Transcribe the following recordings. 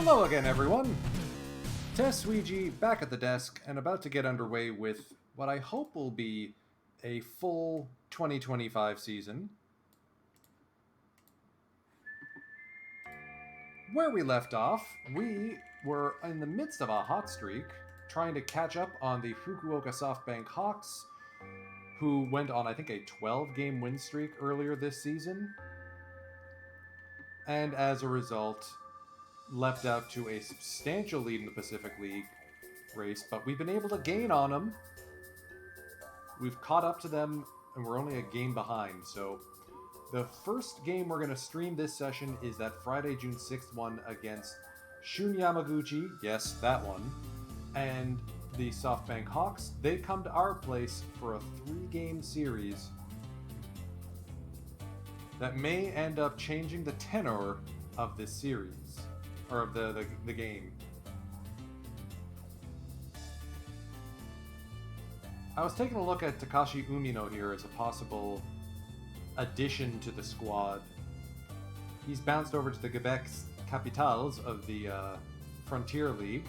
Hello again, everyone! Tessuigi back at the desk and about to get underway with what I hope will be a full 2025 season. Where we left off, we were in the midst of a hot streak, trying to catch up on the Fukuoka SoftBank Hawks, who went on, I think, a 12-game win streak earlier this season. And as a result, left out to a substantial lead in the Pacific League race, but we've been able to gain on them. We've caught up to them, and we're only a game behind. So the first game we're going to stream this session is that Friday, June 6th one against Shun Yamaguchi, yes, that one, and the SoftBank Hawks. They come to our place for a 3-game series that may end up changing the tenor of this series. Or of the game. I was taking a look at Takashi Umino here as a possible addition to the squad. He's bounced over to the Quebec Capitals of the Frontier League.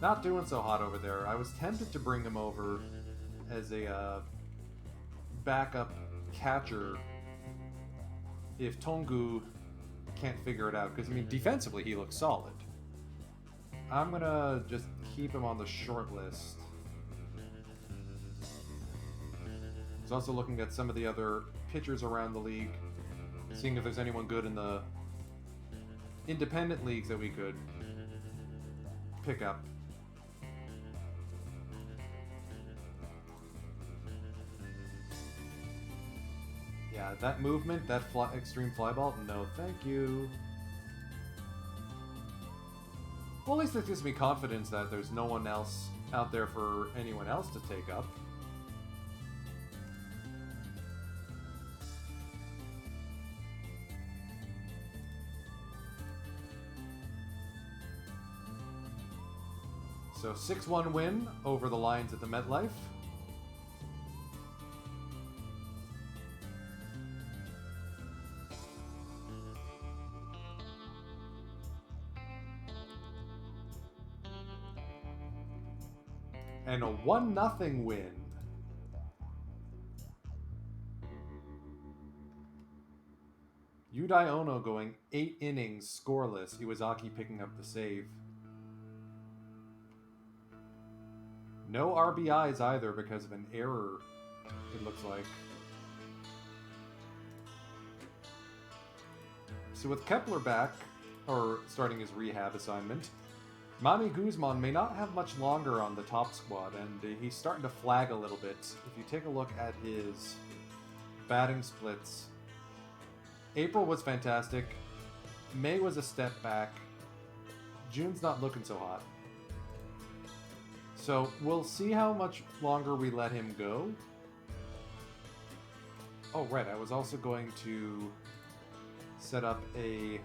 Not doing so hot over there. I was tempted to bring him over as a backup catcher if Tongu can't figure it out, because I mean defensively he looks solid. I'm gonna just keep him on the short list. I was also looking at some of the other pitchers around the league, seeing if there's anyone good in the independent leagues that we could pick up. Yeah, that movement, that extreme fly ball, no thank you. Well, at least it gives me confidence that there's no one else out there for anyone else to take up. So 6-1 win over the Lions at the MetLife. And a 1-0 win. Yudai Ono going 8 innings scoreless. Iwazaki picking up the save. No RBIs either because of an error, it looks like. So with Kepler back, or starting his rehab assignment, Mami Guzman may not have much longer on the top squad, and he's starting to flag a little bit. If you take a look at his batting splits, April was fantastic, May was a step back, June's not looking so hot. So we'll see how much longer we let him go. Oh right, I was also going to set up a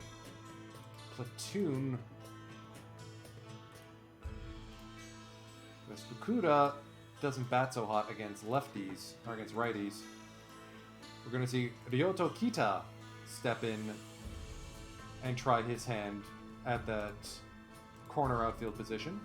platoon. Because Fukuda doesn't bat so hot against lefties, or against righties. We're going to see Ryoto Kita step in and try his hand at that corner outfield position.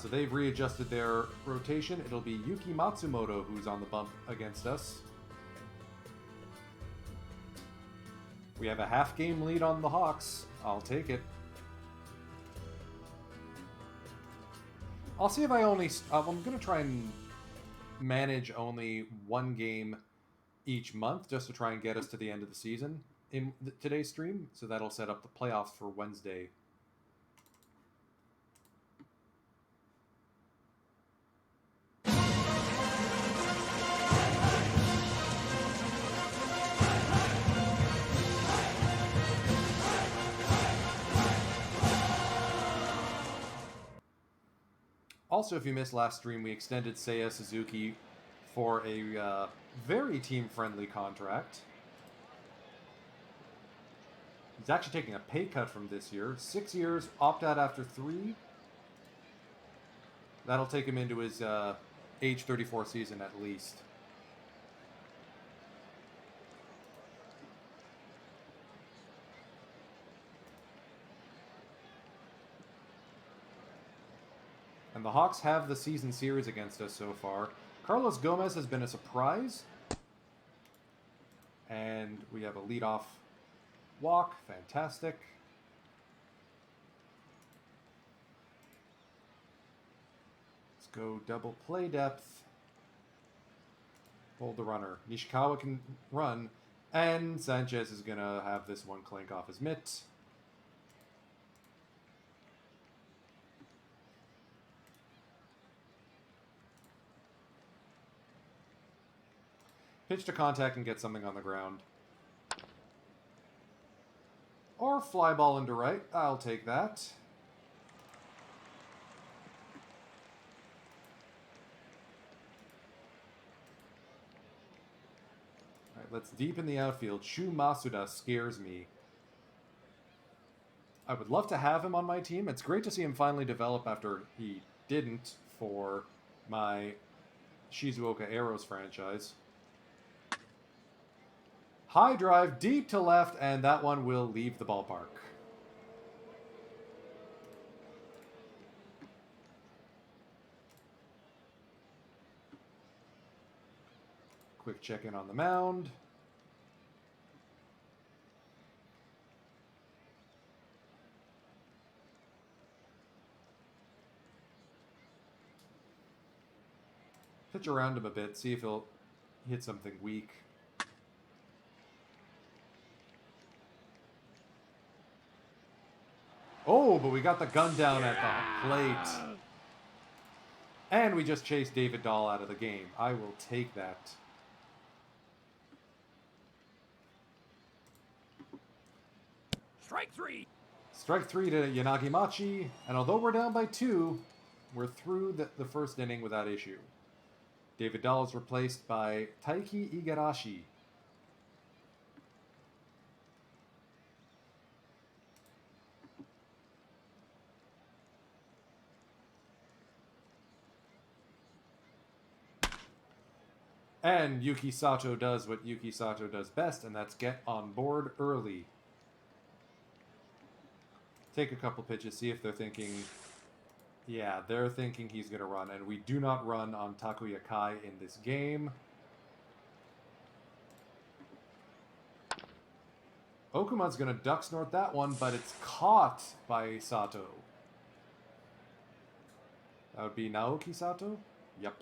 So they've readjusted their rotation. It'll be Yuki Matsumoto who's on the bump against us. We have a half-game lead on the Hawks. I'll take it. I'll see if I only... I'm going to try and manage only 1 game each month, just to try and get us to the end of the season in today's stream. So that'll set up the playoffs for Wednesday. Also, if you missed last stream, we extended Seiya Suzuki for a very team-friendly contract. He's actually taking a pay cut from this year. 6 years, opt out after 3. That'll take him into his age 34 season at least. And the Hawks have the season series against us so far. Carlos Gomez has been a surprise. And we have a leadoff walk. Fantastic. Let's go double play depth. Hold the runner. Nishikawa can run. And Sanchez is going to have this one clink off his mitt. Pitch to contact and get something on the ground. Or fly ball into right. I'll take that. All right, let's deepen the outfield. Shu Masuda scares me. I would love to have him on my team. It's great to see him finally develop after he didn't for my Shizuoka Arrows franchise. High drive, deep to left, and that one will leave the ballpark. Quick check-in on the mound. Pitch around him a bit, see if he'll hit something weak. Oh, but we got the gun down at the plate. And we just chased David Dahl out of the game. I will take that. Strike three. Strike three to Yanagimachi. And although we're down by 2, we're through the first inning without issue. David Dahl is replaced by Taiki Igarashi. And Yuki Sato does what Yuki Sato does best, and that's get on board early. Take a couple pitches, see if they're thinking... Yeah, they're thinking he's going to run, and we do not run on Takuya Kai in this game. Okuman's going to duck snort that one, but it's caught by Sato. That would be Naoki Sato? Yep.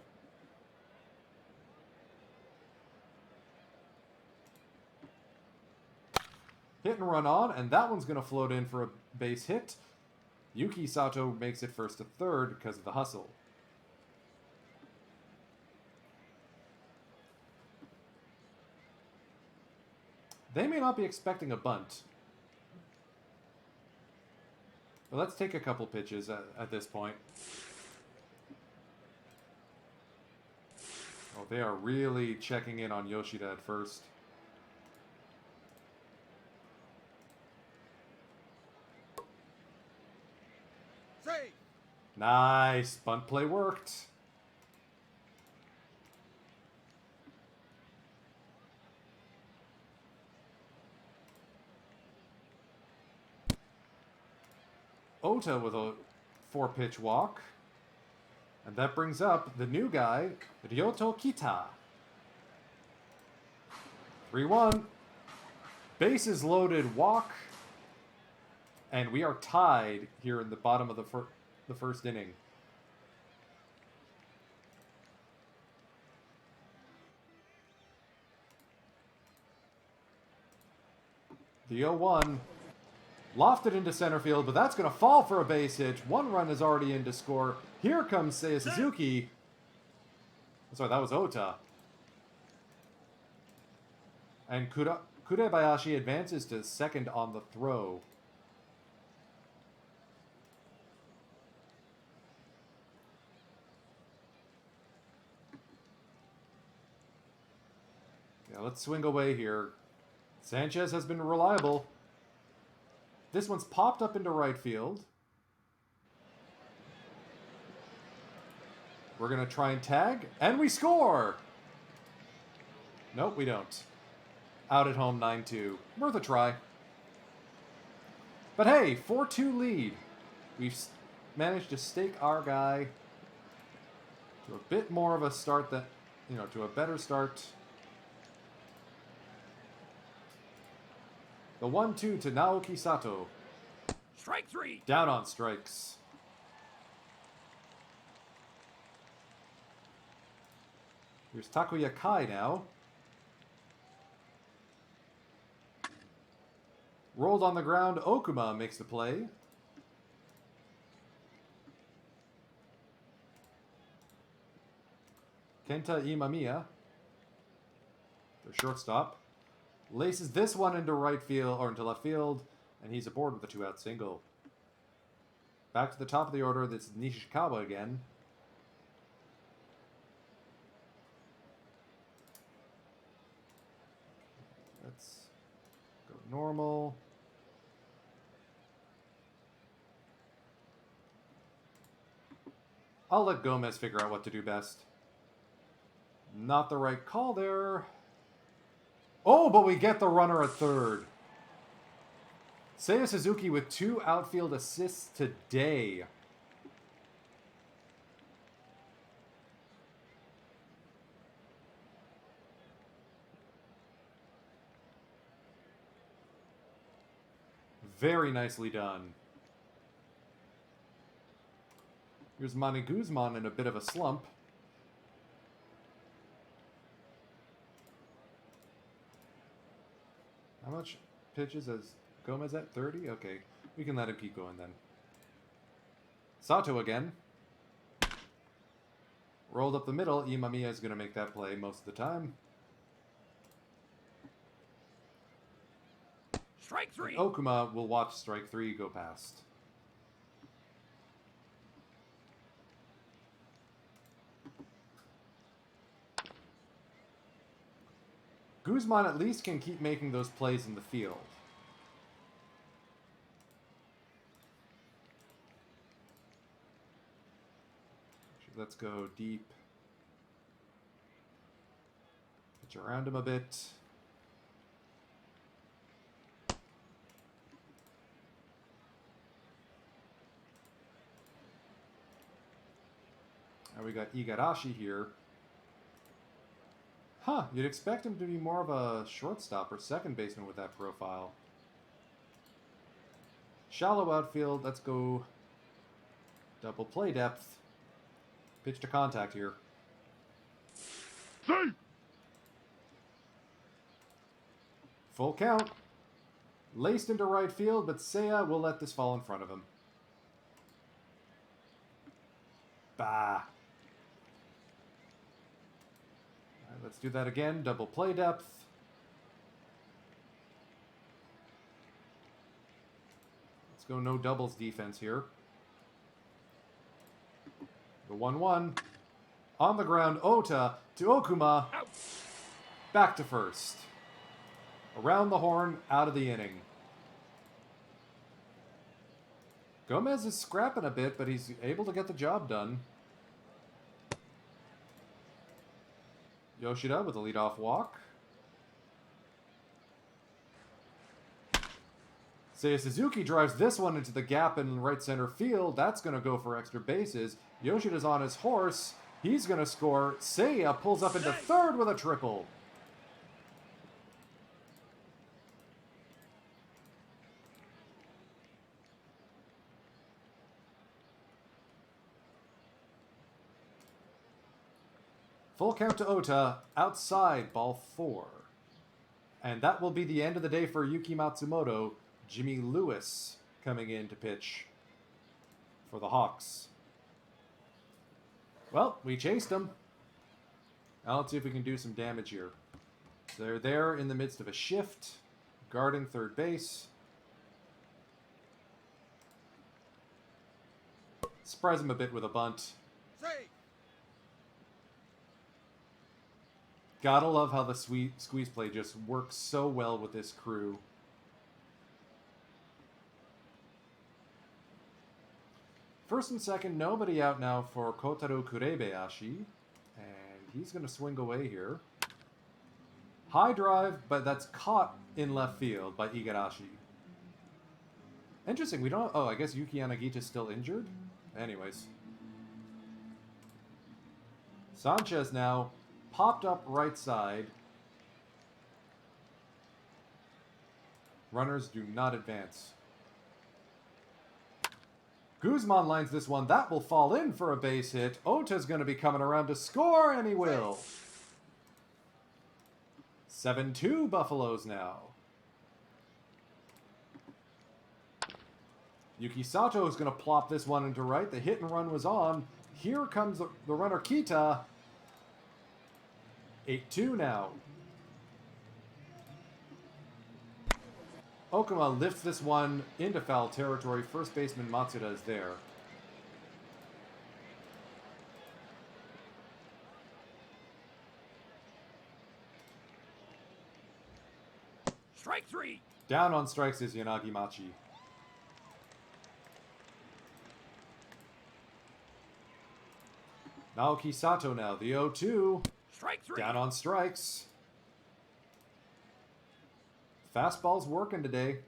Hit and run on, and that one's going to float in for a base hit. Yuki Sato makes it first to third because of the hustle. They may not be expecting a bunt. But let's take a couple pitches at this point. Oh, they are really checking in on Yoshida at first. Nice. Bunt play worked. Ota with a 4-pitch walk. And that brings up the new guy, Ryoto Kita. 3-1. Bases loaded walk. And we are tied here in the bottom of the first inning. The 0-1 lofted into center field, but that's going to fall for a base hit. One run is already in to score. Here comes Seiya Suzuki. Sorry, that was Ota. And Kurebayashi advances to second on the throw. Yeah, let's swing away here. Sanchez has been reliable. This one's popped up into right field. We're going to try and tag, and we score! Nope, we don't. Out at home, 9-2. Worth a try. But hey, 4-2 lead. We've managed to stake our guy to a bit more of a start that, to a better start. The 1-2 to Naoki Sato. Strike 3. Down on strikes. Here's Takuya Kai now. Rolled on the ground, Okuma makes the play. Kenta Imamiya, their shortstop, laces this one into right field, or into left field, and he's aboard with a 2-out single. Back to the top of the order, this is Nishikawa again. Let's go normal. I'll let Gomez figure out what to do best. Not the right call there. Oh, but we get the runner at third. Seiya Suzuki with 2 outfield assists today. Very nicely done. Here's Manny Guzman in a bit of a slump. How much pitches has Gomez at? 30? Okay, we can let him keep going then. Sato again. Rolled up the middle. Imamiya is going to make that play most of the time. Strike 3. And Okuma will watch strike 3 go past. Guzman at least can keep making those plays in the field. Let's go deep. Pitch around him a bit. Now we got Igarashi here. Huh, you'd expect him to be more of a shortstop or second baseman with that profile. Shallow outfield, let's go double play depth. Pitch to contact here. See? Full count. Laced into right field, but Seiya will let this fall in front of him. Bah. Let's do that again. Double play depth. Let's go no doubles defense here. The 1-1. On the ground, Ota to Okuma. Out. Back to first. Around the horn, out of the inning. Gomez is scrapping a bit, but he's able to get the job done. Yoshida with a leadoff walk. Seiya Suzuki drives this one into the gap in right center field. That's going to go for extra bases. Yoshida's on his horse. He's going to score. Seiya pulls up into third with a triple. Full count to Ota, outside, ball 4. And that will be the end of the day for Yuki Matsumoto. Jimmy Lewis coming in to pitch for the Hawks. Well, we chased him. Now let's see if we can do some damage here. They're there in the midst of a shift, guarding third base. Surprise him a bit with a bunt. Say. Gotta love how the squeeze play just works so well with this crew. First and second, nobody out now for Kotaro Kurebayashi. And he's going to swing away here. High drive, but that's caught in left field by Igarashi. Interesting, we don't... Oh, I guess Yuki Yanagita's still injured? Anyways. Sanchez now popped up right side. Runners do not advance. Guzman lines this one. That will fall in for a base hit. Ota's going to be coming around to score, and he will. 7-2 Buffaloes now. Yuki Sato is going to plop this one into right. The hit and run was on. Here comes the runner Kita. 8-2 now. Okuma lifts this one into foul territory. First baseman Matsuda is there. Strike 3. Down on strikes is Yanagi Machi. Naoki Sato now, the 0-2. Strike 3. Down on strikes. Fastball's working today.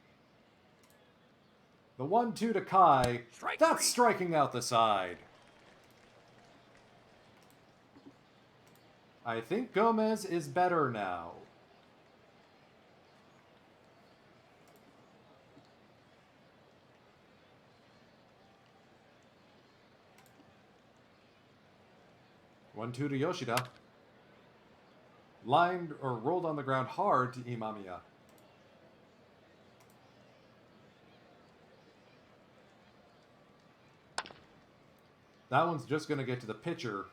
The 1-2 to Kai. Strike That's 3. striking out the side. I think Gomez is better now. One-two to Yoshida. Lined or rolled on the ground hard to Imamiya. That one's just going to get to the pitcher.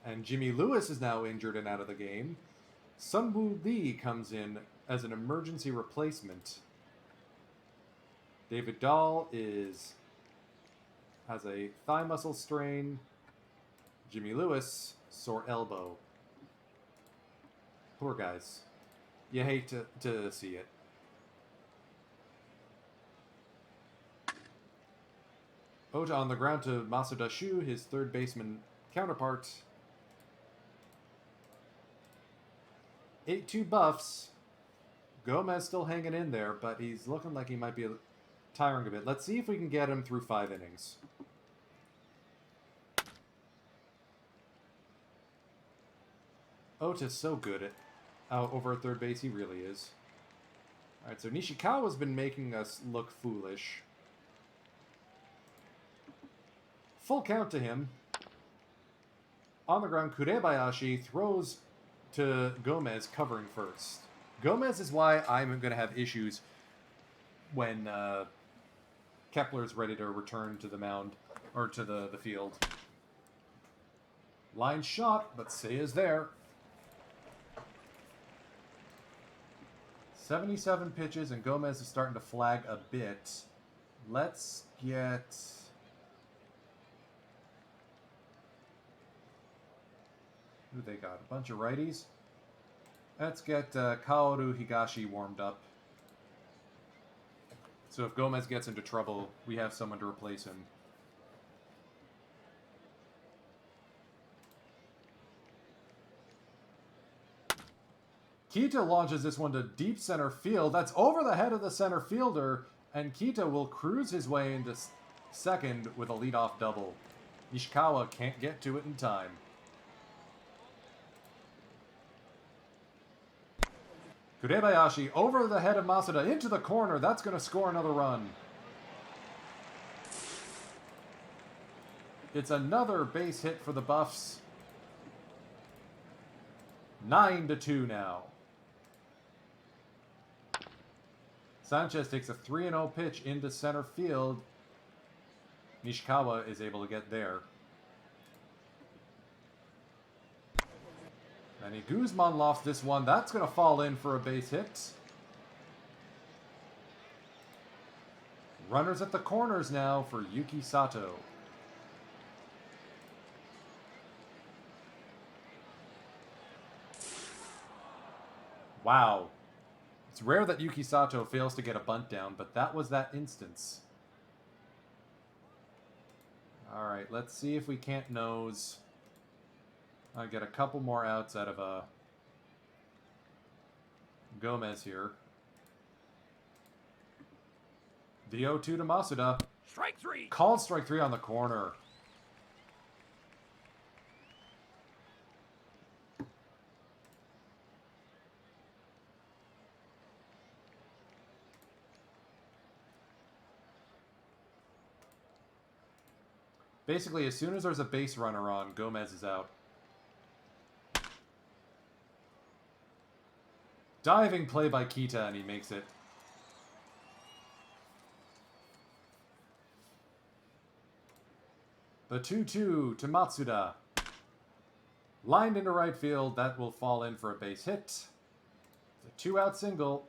And Jimmy Lewis is now injured and out of the game. Sunwoo Lee comes in as an emergency replacement. David Dahl has a thigh muscle strain. Jimmy Lewis, sore elbow. Poor guys. You hate to see it. Ota on the ground to Masuda Shu, his third baseman counterpart. 8-2 Buffs. Gomez still hanging in there, but he's looking like he might be tiring a bit. Let's see if we can get him through 5 innings. Ota's so good at over at third base, he really is. Alright, so Nishikawa's been making us look foolish. Full count to him. On the ground, Kurebayashi throws to Gomez covering first. Gomez is why I'm going to have issues when Kepler's ready to return to the mound, or to the field. Line shot, but Seiya's there. 77 pitches, and Gomez is starting to flag a bit. Let's get... Who they got? A bunch of righties? Let's get Kaoru Higashi warmed up. So if Gomez gets into trouble, we have someone to replace him. Kita launches this one to deep center field. That's over the head of the center fielder, and Kita will cruise his way into second with a leadoff double. Nishikawa can't get to it in time. Kurebayashi over the head of Masuda into the corner. That's going to score another run. It's another base hit for the Buffs. 9-2 now. Sanchez takes a 3-0 pitch into center field. Nishikawa is able to get there. And Guzman lost this one. That's going to fall in for a base hit. Runners at the corners now for Yuki Sato. Wow. It's rare that Yuki Sato fails to get a bunt down, but that was that instance. Alright, let's see if we can't nose. I get a couple more outs out of Gomez here. The 0-2 to Masuda. Strike 3. Called strike 3 on the corner. Basically, as soon as there's a base runner on, Gomez is out. Diving play by Kita, and he makes it. The 2-2 to Matsuda. Lined into right field, that will fall in for a base hit. It's a 2-out single,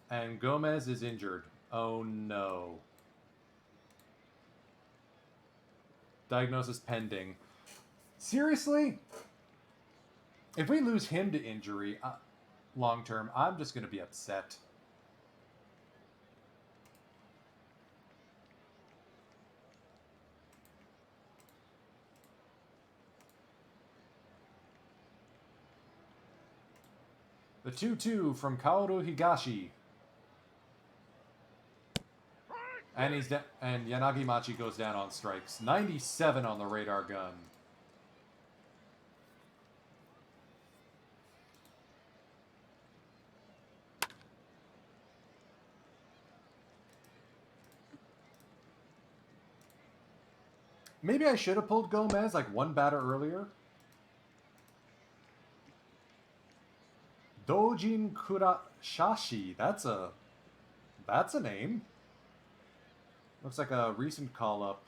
and Gomez is injured. Oh no. Diagnosis pending. Seriously? If we lose him to injury long term, I'm just going to be upset. The 2-2 from Kaoru Higashi. And and Yanagi Machi goes down on strikes. 97 on the radar gun. Maybe I should have pulled Gomez like one batter earlier. Dojin Kurashashi. That's a name. Looks like a recent call-up.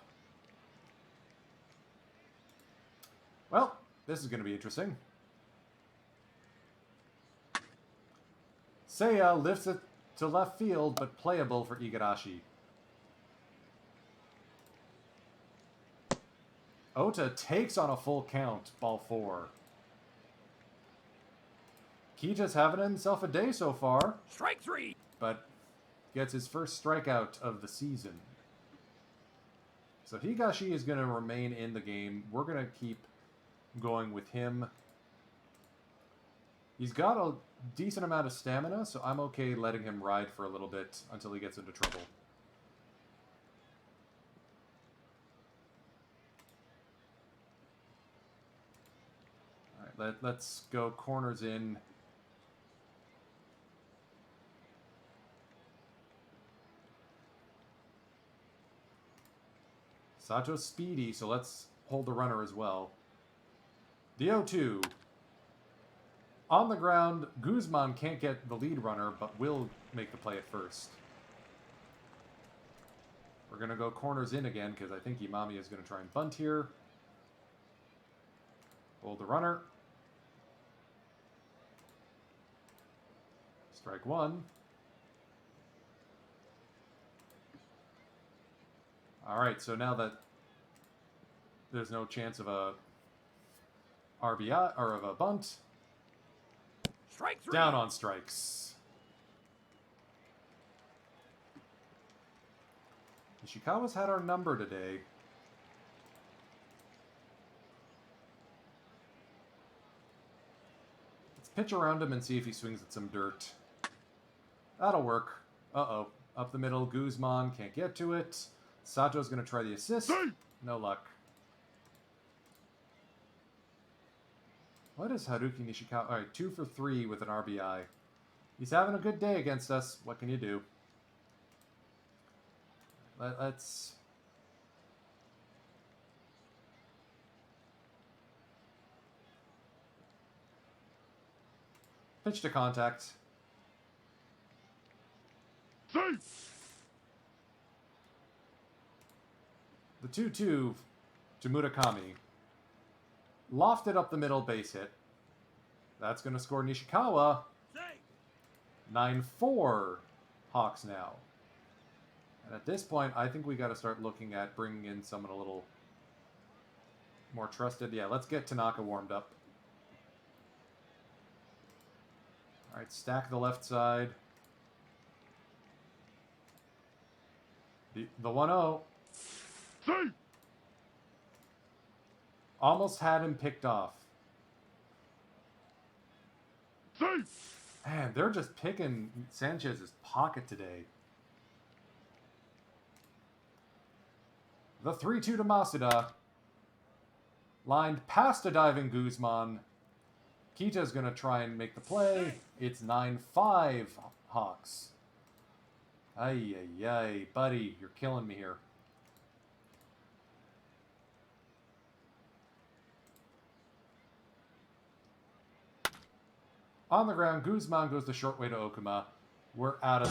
Well, this is going to be interesting. Seiya lifts it to left field, but playable for Igarashi. Ota takes on a full count, ball 4. Kita's having himself a day so far. Strike 3. But gets his first strikeout of the season. So Higashi is going to remain in the game. We're going to keep going with him. He's got a decent amount of stamina, so I'm okay letting him ride for a little bit until he gets into trouble. All right, let's go corners in. Sato's speedy, so let's hold the runner as well. The 0-2. On the ground, Guzman can't get the lead runner, but will make the play at first. We're going to go corners in again, because I think Imami is going to try and bunt here. Hold the runner. Strike 1. Alright, so now that there's no chance of a RBI, or of a bunt, Strike 3. down on strikes. Ishikawa's had our number today. Let's pitch around him and see if he swings at some dirt. That'll work. Uh-oh. Up the middle, Guzman can't get to it. Sato's going to try the assist. No luck. What is Haruki Nishikawa? Alright, 2 for 3 with an RBI. He's having a good day against us. What can you do? Let's... pitch to contact. Safe. The 2-2 to Murakami. Lofted up the middle, base hit. That's going to score Nishikawa. Safe. 9-4 Hawks now. And at this point, I think we got to start looking at bringing in someone a little more trusted. Yeah, let's get Tanaka warmed up. Alright, stack the left side. The 1-0. Safe. Almost had him picked off. Safe. Man, they're just picking Sanchez's pocket today. The 3-2 to Masuda. Lined past a diving Guzman. Kita's going to try and make the play. It's 9-5 Hawks. Ay, ay, ay. Buddy, you're killing me here. On the ground, Guzman goes the short way to Okuma. We're out of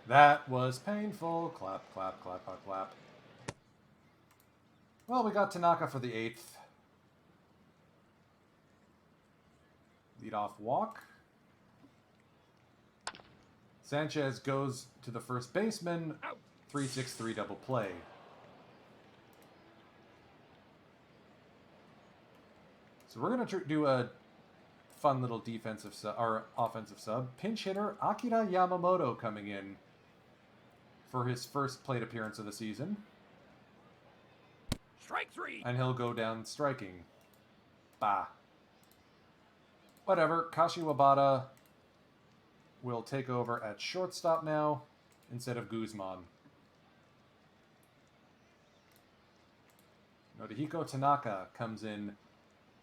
That was painful. Clap, clap, clap, clap, clap. Well, we got Tanaka for the 8th. Lead off walk. Sanchez goes to the first baseman. 3-6-3 double play. So we're going to do a fun little defensive sub, or offensive sub. Pinch hitter Akira Yamamoto coming in for his first plate appearance of the season. Strike 3. And he'll go down striking. Bah. Whatever. Kashiwabata will take over at shortstop now instead of Guzman. Norihiko Tanaka comes in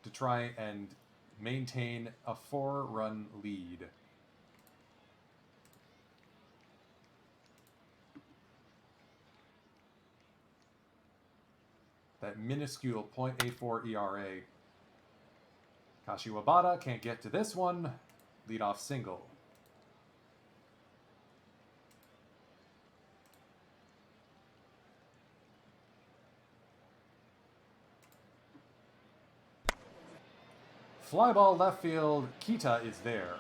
to try and maintain a 4-run lead. That minuscule .84 ERA. Kashiwabata can't get to this one. Leadoff single. Fly ball left field. Kita is there.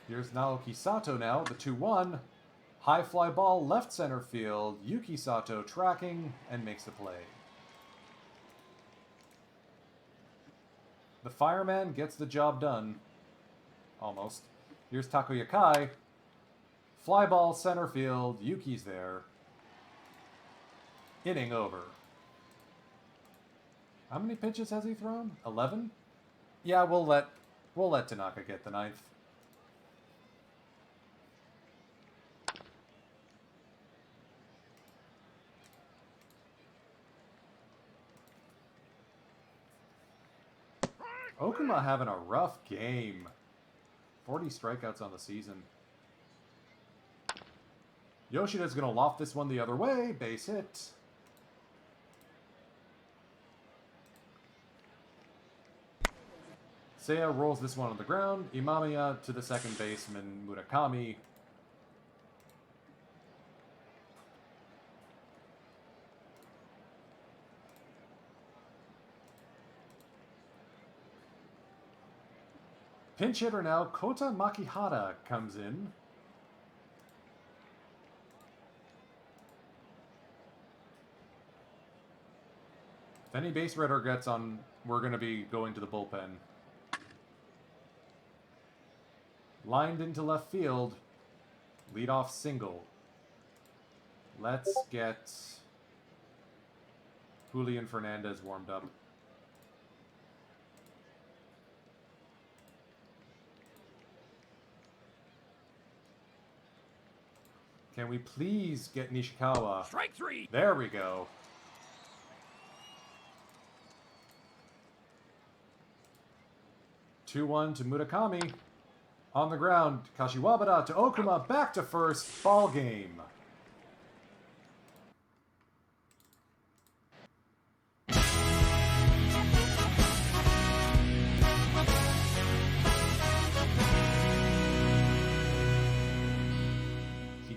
Here's Naoki Sato now, the 2-1. High fly ball left center field. Yuki Sato tracking and makes the play. The fireman gets the job done. Almost. Here's Takuya Kai. Fly ball center field. Yuki's there. Inning over. How many pitches has he thrown? 11? Yeah, we'll let Tanaka get the 9th. Okuma having a rough game. 40 strikeouts on the season. Yoshida's going to loft this one the other way. Base hit. Seiya rolls this one on the ground. Imamiya to the second baseman, Murakami. Pinch hitter now, Kota Makihata comes in. If any base runner gets on, we're going to be going to the bullpen. Lined into left field. Leadoff single. Let's get Julian Fernandez warmed up. Can we please get Nishikawa? Strike 3. There we go. Two-one to Murakami. On the ground, Kashiwabata to Okuma, back to first, ball game.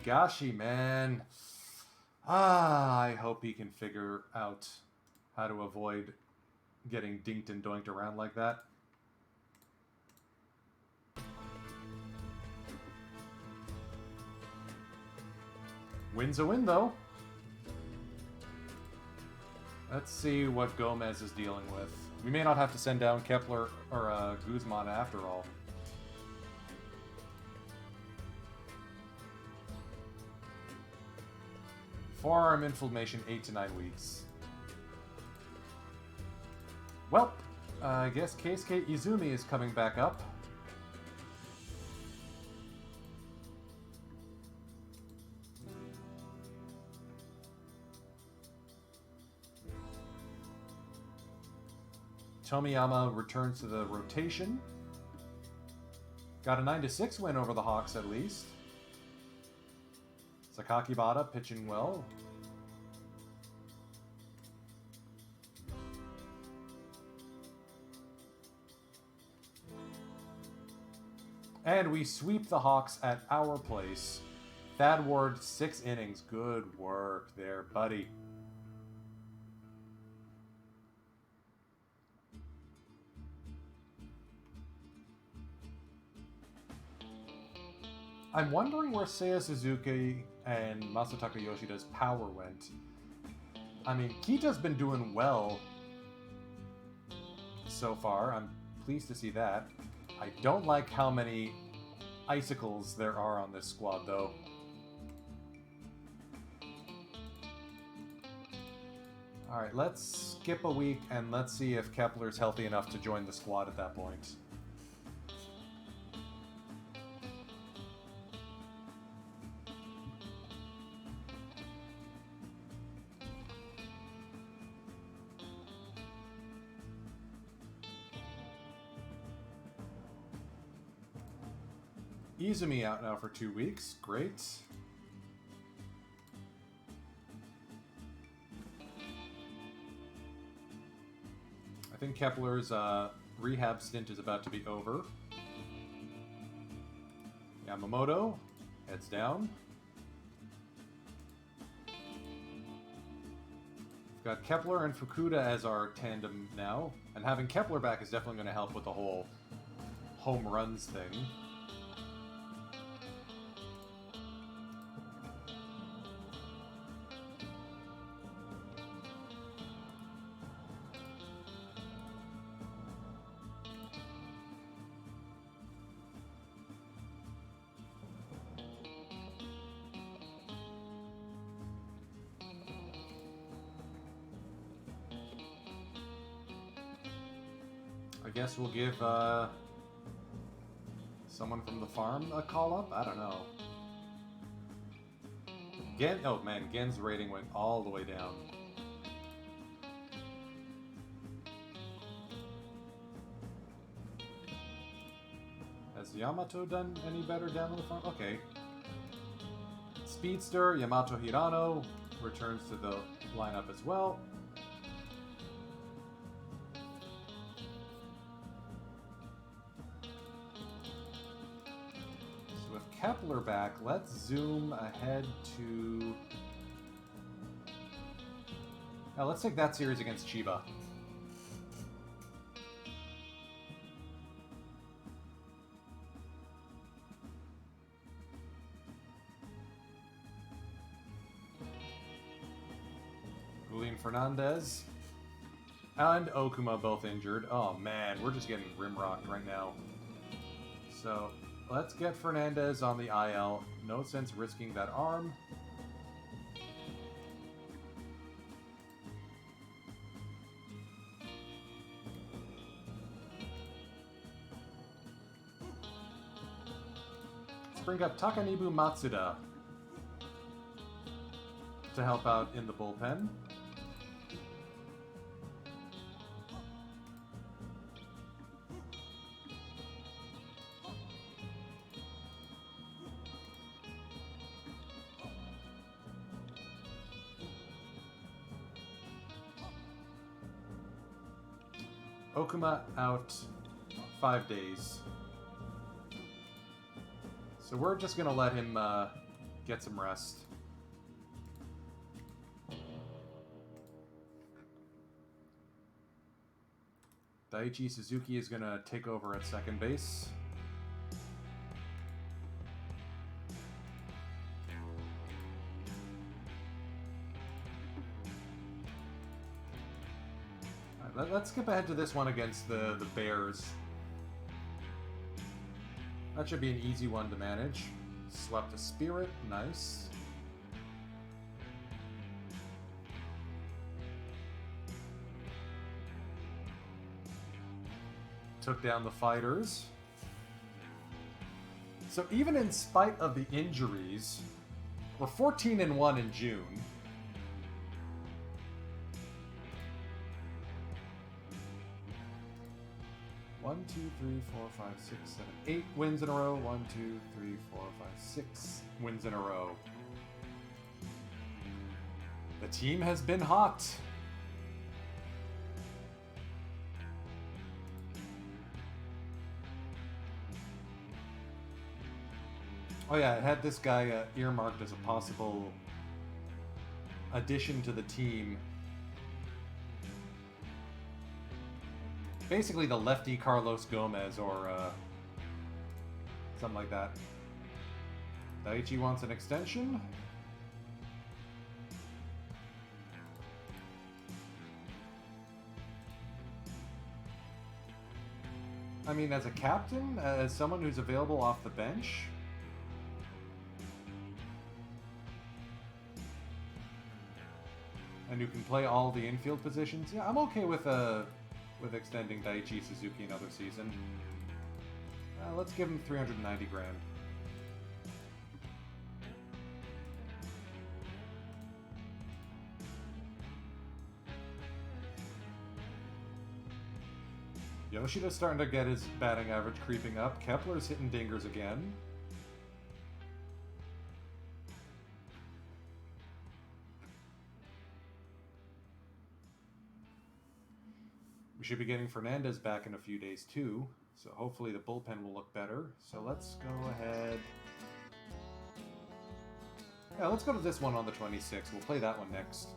Higashi, man. I hope he can figure out how to avoid getting dinked and doinked around like that. Win's a win, though. Let's see what Gomez is dealing with. We may not have to send down Kepler or Guzman after all. Forearm inflammation, 8 to 9 weeks. Well, I guess Keisuke Izumi is coming back up. Tomiyama returns to the rotation. Got a 9-6 win over the Hawks at least. Sakakibara pitching well. And we sweep the Hawks at our place. Thad Ward, 6 innings. Good work there, buddy. I'm wondering where Seiya Suzuki and Masataka Yoshida's power went. I mean, Kita's been doing well so far. I'm pleased to see that. I don't like how many icicles there are on this squad, though. Alright, let's skip a week and let's see if Kepler's healthy enough to join the squad at that point. Izumi out now for 2 weeks. Great. I think Kepler's rehab stint is about to be over. Yamamoto heads down. We've got Kepler and Fukuda as our tandem now. And having Kepler back is definitely going to help with the whole home runs thing. I guess we'll give someone from the farm a call up? I don't know. Gen, oh man, Gen's rating went all the way down. Has Yamato done any better down on the farm? Okay. Speedster, Yamato Hirano returns to the lineup as well. Kepler back, let's zoom ahead to... Now let's take that series against Chiba. Julian Fernandez and Okuma both injured. Oh man, we're just getting rimrocked right now. So... let's get Fernandez on the IL. No sense risking that arm. Let's bring up Takanibu Matsuda to help out in the bullpen. Okuma out 5 days. So we're just going to let him get some rest. Daiichi Suzuki is going to take over at second base. All right, let's skip ahead to this one against the Bears. That should be an easy one to manage. Slept a Spirit, nice. Took down the Fighters. So even in spite of the injuries, we're 14-1 in June. One, 2, 3, 4, 5, 6, 7, 8 wins in a row. 1, 2, 3, 4, 5, 6 wins in a row. The team has been hot. Oh yeah, I had this guy earmarked as a possible addition to the team. Basically the lefty Carlos Gomez or something like that. Daiichi wants an extension. I mean, as a captain, as someone who's available off the bench, and who can play all the infield positions, yeah, I'm okay with extending Daiichi Suzuki another season. Let's give him 390 grand. Yoshida's starting to get his batting average creeping up. Kepler's hitting dingers again. We should be getting Fernandez back in a few days too, so hopefully the bullpen will look better. So let's go ahead. Yeah, let's go to this one on the 26th. We'll play that one next.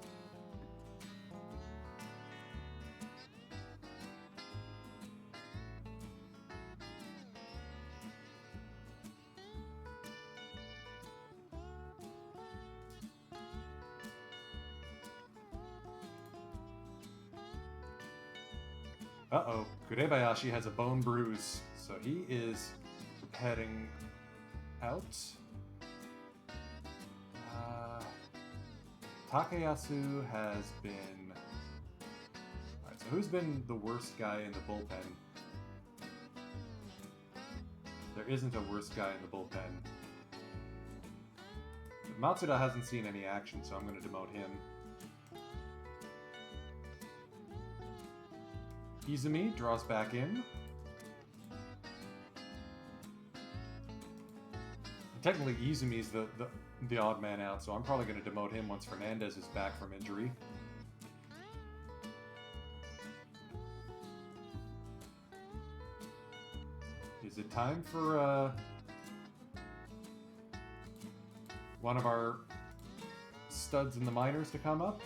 Uh-oh, Kurebayashi has a bone bruise, so he is heading out. Takayasu has been... Alright, so who's been the worst guy in the bullpen? There isn't a worst guy in the bullpen. Matsuda hasn't seen any action, so I'm going to demote him. Izumi draws back in. Technically, Izumi's the odd man out, so I'm probably going to demote him once Fernandez is back from injury. Is it time for one of our studs in the minors to come up?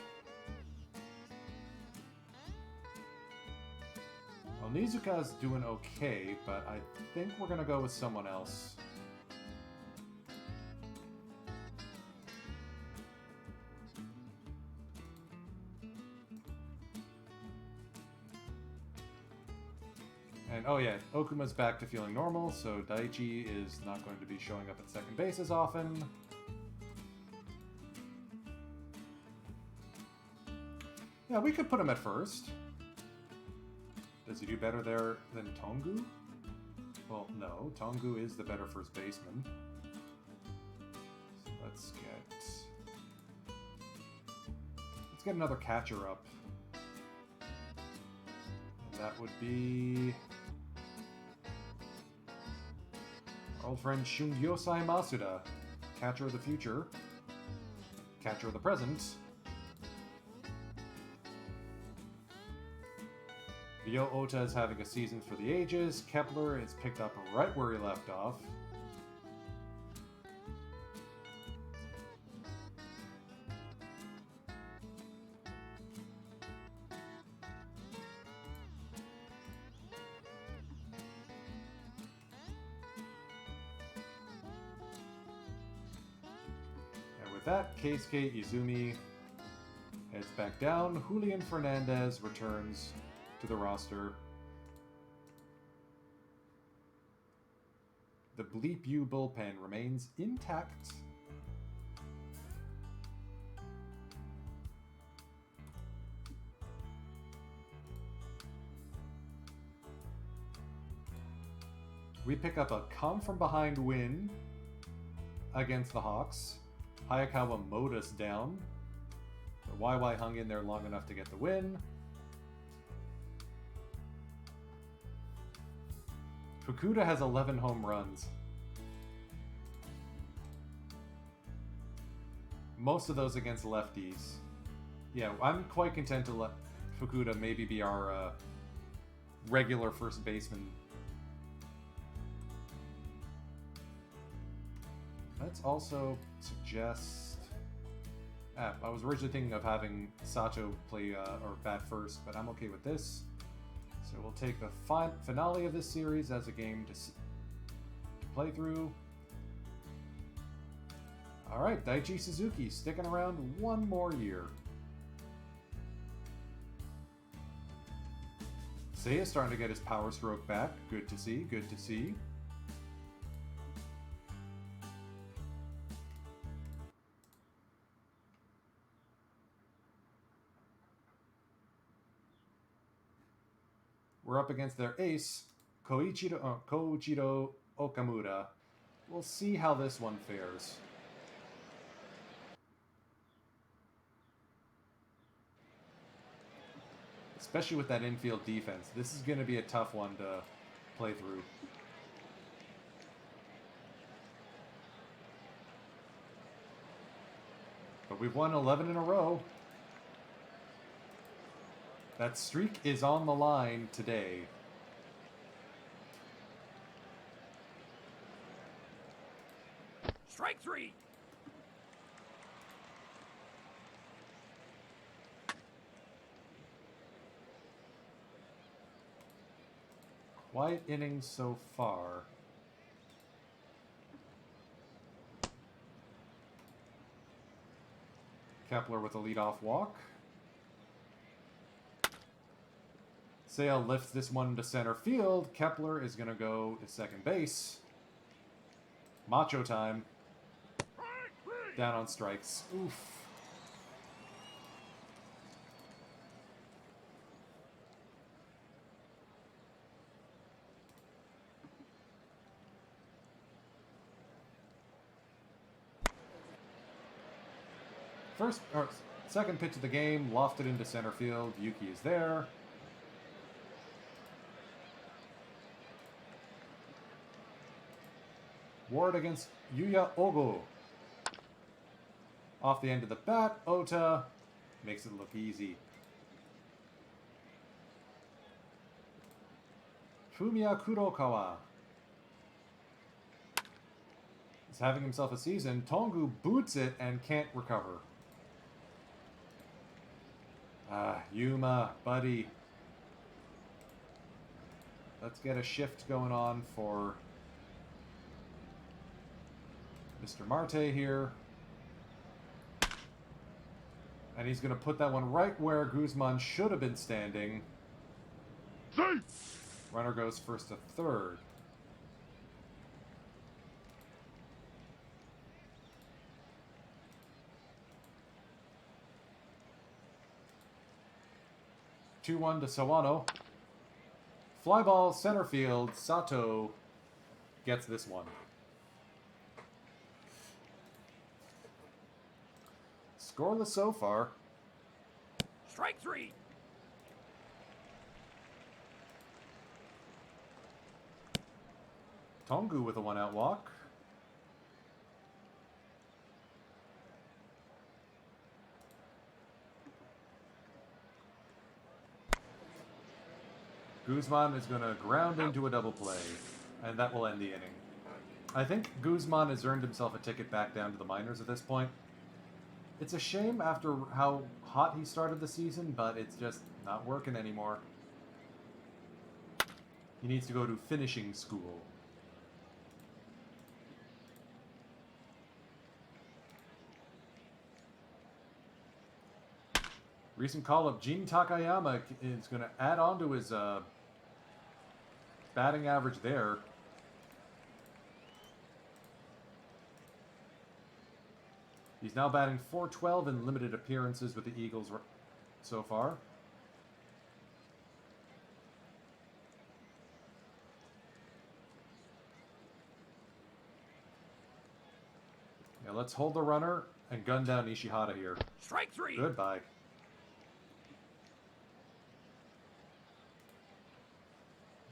Well, Nizuka's doing okay, but I think we're going to go with someone else. And oh yeah, Okuma's back to feeling normal, so Daiichi is not going to be showing up at second base as often. Yeah, we could put him at first. Does he do better there than Tongu? Well, no. Tongu is the better first baseman. So let's get another catcher up. And that would be our old friend Shungyosai Masuda, catcher of the future, catcher of the present. Ryo Ota is having a season for the ages. Kepler is picked up right where he left off. that, Keisuke Izumi heads back down. Julian Fernandez returns to the roster. The Bleep U bullpen remains intact. We pick up a come-from-behind win against the Hawks. Hayakawa mowed us down. The YY hung in there long enough to get the win. Fukuda has 11 home runs. Most of those against lefties. Yeah, I'm quite content to let Fukuda maybe be our regular first baseman. Let's also suggest... I was originally thinking of having Sato play or bat first, but I'm okay with this. So we'll take the finale of this series as a game to play through. Alright, Daichi Suzuki sticking around one more year. Seiya's starting to get his power stroke back. Good to see, good to see. We're up against their ace, Kojiro Okamura. We'll see how this one fares. Especially with that infield defense. This is going to be a tough one to play through. But we've won 11 in a row. That streak is on the line today. Strike three. Quiet innings so far. Kepler with a leadoff walk. Sale lifts this one to center field. Kepler is going to go to second base. Macho time. Down on strikes. Oof. Second pitch of the game, lofted into center field. Yuki is there. Ward against Yuya Ogo. Off the end of the bat, Ota makes it look easy. Fumiya Kurokawa is having himself a season. Tongu boots it and can't recover. Yuma, buddy. Let's get a shift going on for Mr. Marte here. And he's going to put that one right where Guzman should have been standing. Safe. Runner goes first to third. Two-one to Sawano. Fly ball center field. Sato gets this one. Scoreless so far. Strike three. Tongu with a one-out walk. Guzman is going to ground into a double play, and that will end the inning. I think Guzman has earned himself a ticket back down to the minors at this point. It's a shame after how hot he started the season, but it's just not working anymore. He needs to go to finishing school. Recent call-up, Jin Takayama is going to add on to his batting average there. He's now batting .412 in limited appearances with the Eagles so far. Yeah, let's hold the runner and gun down Nishihata here. Strike 3. Goodbye.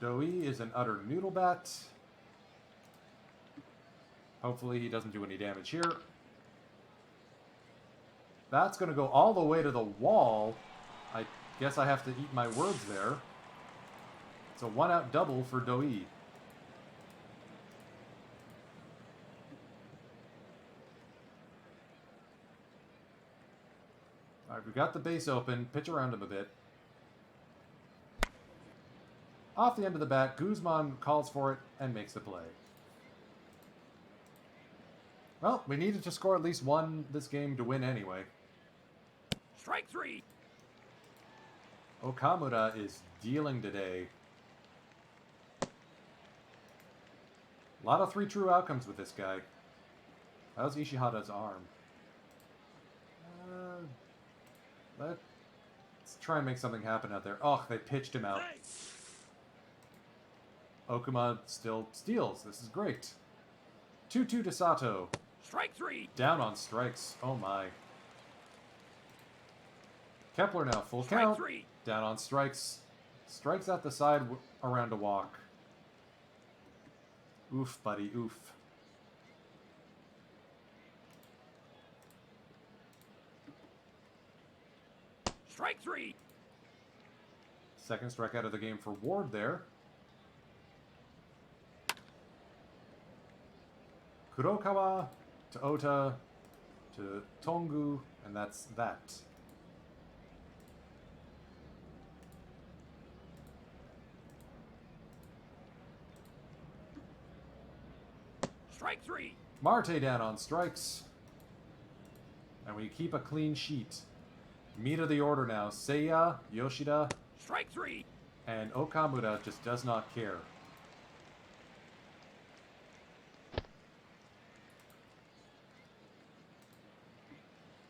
Doi is an utter noodle bat. Hopefully he doesn't do any damage here. That's going to go all the way to the wall. I guess I have to eat my words there. It's a one-out double for Doi. Alright, we've got the base open. Pitch around him a bit. Off the end of the bat, Guzman calls for it and makes the play. Well, we needed to score at least one this game to win anyway. Strike 3. Okamura is dealing today. A lot of 3 true outcomes with this guy. How's Ishihata's arm? Let's try and make something happen out there. Oh, they pitched him out. Okuma still steals. This is great. 2-2 to Sato. Strike 3. Down on strikes. Oh my. Kepler now full Strike count. 3. Down on strikes. Strikes out the side around a walk. Oof, buddy, oof. Strike 3. Second strikeout of the game for Ward there. Kurokawa to Ota to Tongu, and that's that. Strike 3. Marte down on strikes. And we keep a clean sheet. Meat of the order now. Seiya, Yoshida, Strike 3. and Okamura just does not care.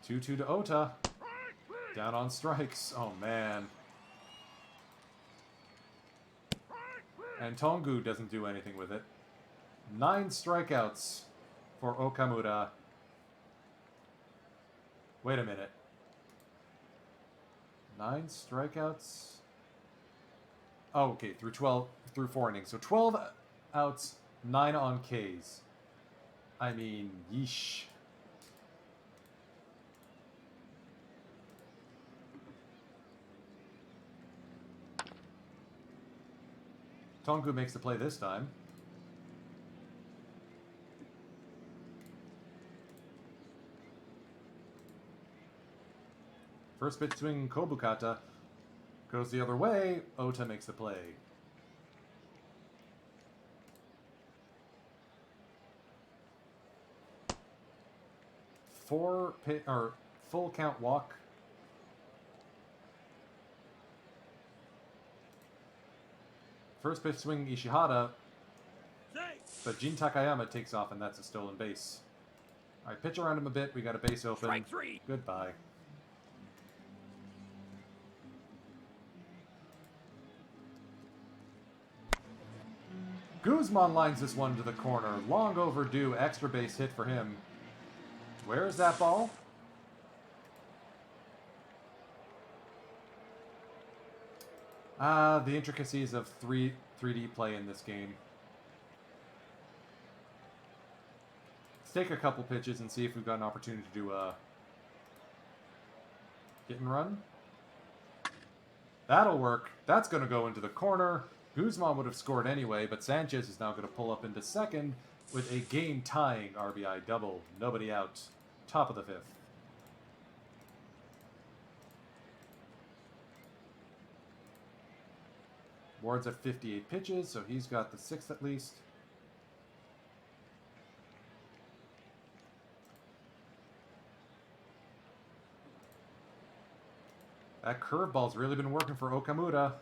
Two to Ota. Down on strikes. Oh, man. And Tongu doesn't do anything with it. 9 strikeouts for Okamura. Wait a minute. 9 strikeouts? Oh, okay, through 4 innings. So 12 outs, 9 on Ks. I mean, yeesh. Tongu makes the play this time. First pitch swing, Kobukata goes the other way. Ota makes the play. Full count walk. First pitch swing, Ishihata, but Jin Takayama takes off, and that's a stolen base. All right, pitch around him a bit. We got a base open. Strike 3. Goodbye. Guzman lines this one to the corner. Long overdue extra base hit for him. Where is that ball? The intricacies of 3D play in this game. Let's take a couple pitches and see if we've got an opportunity to do a hit and run. That'll work. That's going to go into the corner. Guzman would have scored anyway, but Sanchez is now going to pull up into second with a game-tying RBI double. Nobody out. Top of the 5th. Ward's at 58 pitches, so he's got the 6th at least. That curveball's really been working for Okamura.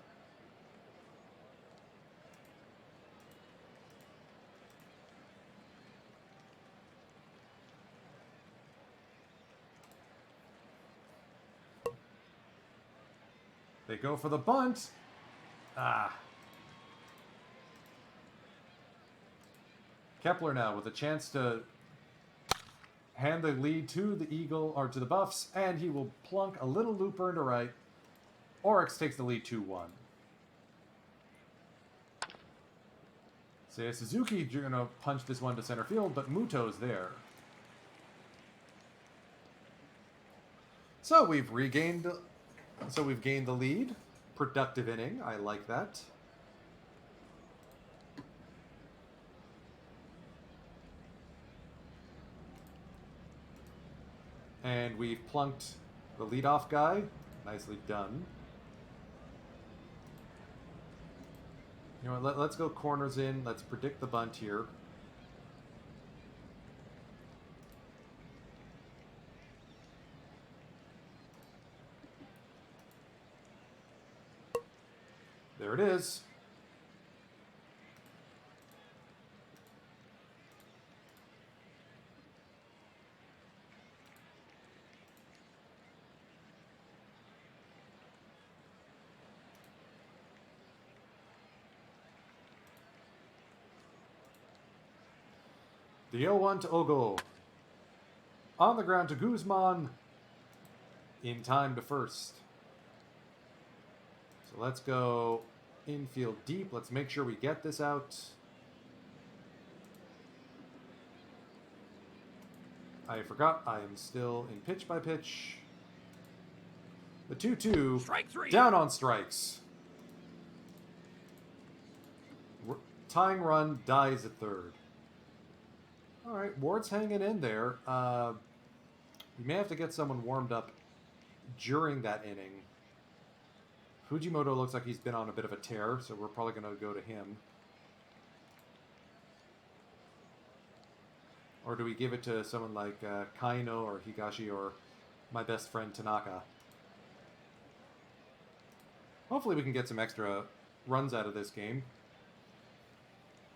They go for the bunt. Ah. Kepler now with a chance to hand the lead to the Eagle, or to the Buffs, and he will plunk a little looper into right. Oryx takes the lead 2-1. Seiya Suzuki gonna punch this one to center field, but Muto's there. So we've gained the lead. Productive inning. I like that. And we've plunked the leadoff guy. Nicely done. You know what, let's go corners in. Let's predict the bunt here. There it is. The 0-1 to Ogo. On the ground to Guzman. In time to first. So let's go infield deep. Let's make sure we get this out. I forgot I am still in pitch by pitch. The 2-2. Strike three. Down on strikes. Tying run dies at third. All right, Ward's hanging in there. We may have to get someone warmed up during that inning. Fujimoto looks like he's been on a bit of a tear, so we're probably going to go to him. Or do we give it to someone like Kaino or Higashi or my best friend Tanaka? Hopefully we can get some extra runs out of this game.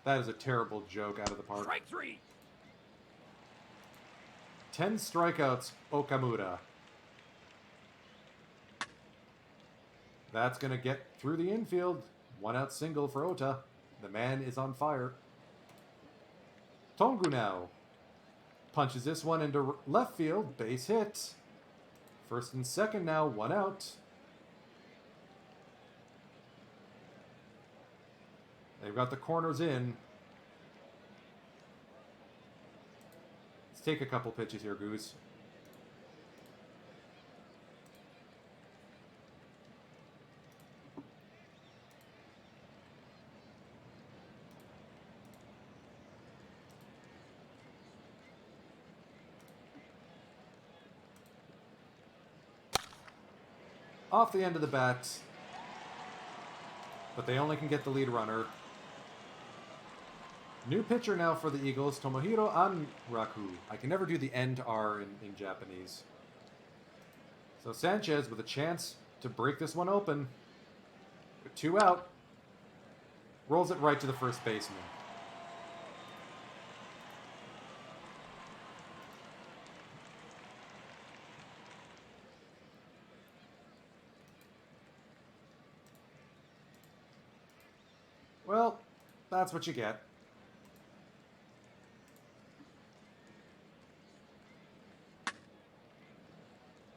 That is a terrible joke out of the park. Strike three. 10 strikeouts, Okamura. That's going to get through the infield. 1-out single for Ota. The man is on fire. Tongu now. Punches this one into left field. Base hit. First and second now. 1 out. They've got the corners in. Let's take a couple pitches here, Goose. Off the end of the bat. But they only can get the lead runner. New pitcher now for the Eagles, Tomohiro Anraku. I can never do the N to R in Japanese. So Sanchez with a chance to break this one open. With 2 out. Rolls it right to the first baseman. Well, that's what you get.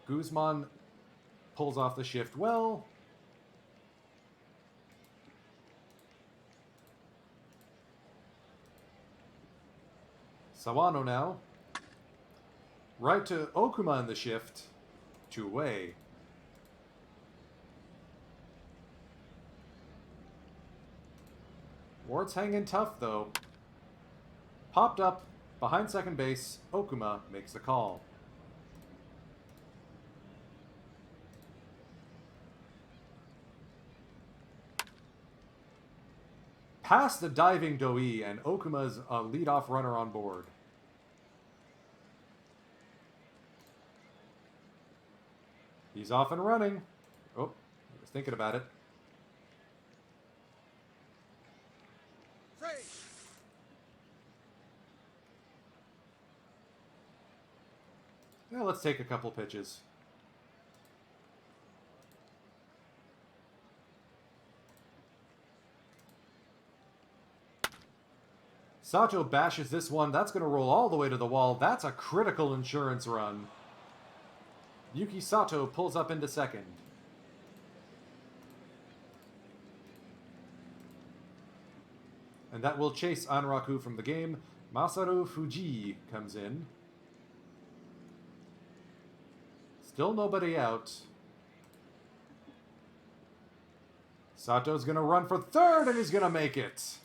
Guzman pulls off the shift well. Sawano now. Right to Okuma in the shift. 2 away. Ward's hanging tough, though. Popped up behind second base. Okuma makes the call. Past the diving Doi, and Okuma's a leadoff runner on board. He's off and running. thinking about it. Yeah, let's take a couple pitches. Sato bashes this one. That's going to roll all the way to the wall. That's a critical insurance run. Yuki Sato pulls up into second. And that will chase Anraku from the game. Masaru Fuji comes in. Still nobody out. Sato's going to run for third, and he's going to make it.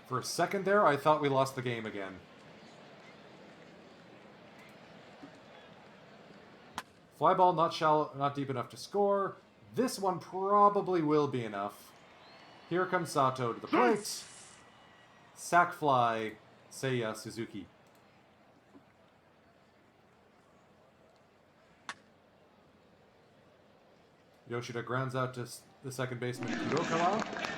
For a second there, I thought we lost the game again. Fly ball not shallow, not deep enough to score. This one probably will be enough. Here comes Sato to the plate. Sack fly, Seiya Suzuki. Yoshida grounds out to the second baseman Kurokawa.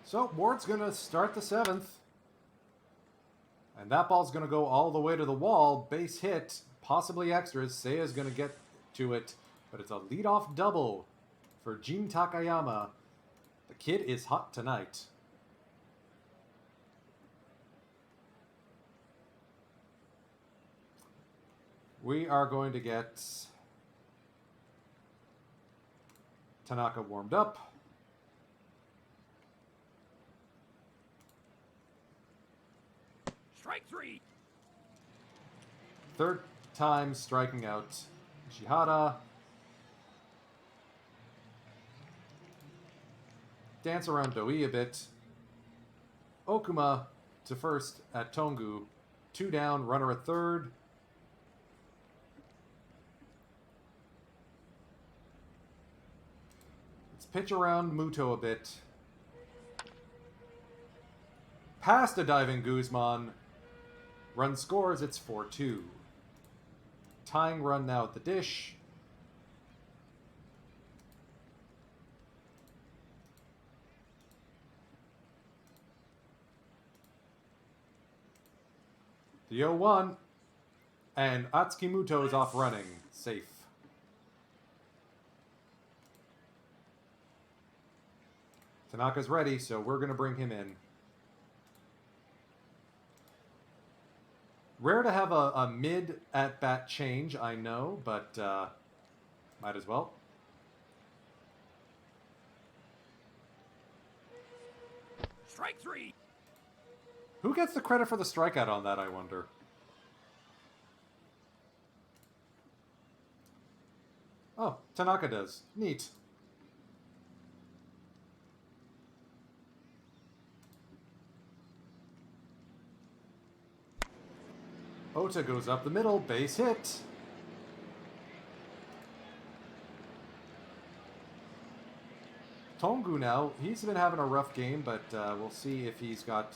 So, Ward's going to start the seventh. And that ball's going to go all the way to the wall. Base hit, possibly extras. Seiya's going to get to it. But it's a leadoff double for Jin Takayama. The kid is hot tonight. We are going to get Tanaka warmed up. Strike three. Third time striking out Shihara. Dance around Doi a bit. Okuma to first at Tongu. 2 down, runner at third. Let's pitch around Muto a bit. Past a diving Guzman. Run scores, it's 4-2. Tying run now at the dish. The 0-1. And Atsuki Muto is off running. Safe. Tanaka's ready, so we're going to bring him in. Rare to have a mid-at-bat change, I know, but might as well. Strike three. Who gets the credit for the strikeout on that, I wonder? Oh, Tanaka does. Neat. Ota goes up the middle, base hit. Tongu now, he's been having a rough game, but we'll see if he's got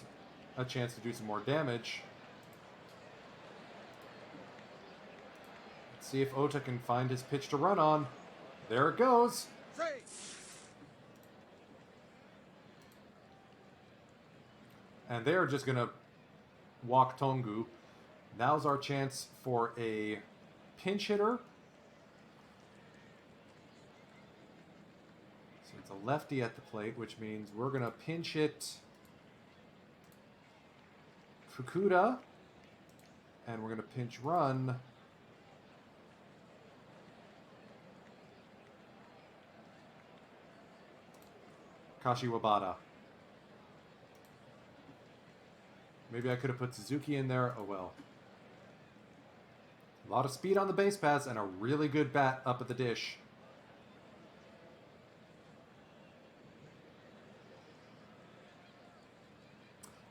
a chance to do some more damage. Let's see if Ota can find his pitch to run on. There it goes. And they're just going to walk Tongu. Now's our chance for a pinch hitter. So it's a lefty at the plate, which means we're going to pinch hit Fukuda. And we're going to pinch run. Kashiwabata. Maybe I could have put Suzuki in there. Oh well. A lot of speed on the base paths and a really good bat up at the dish.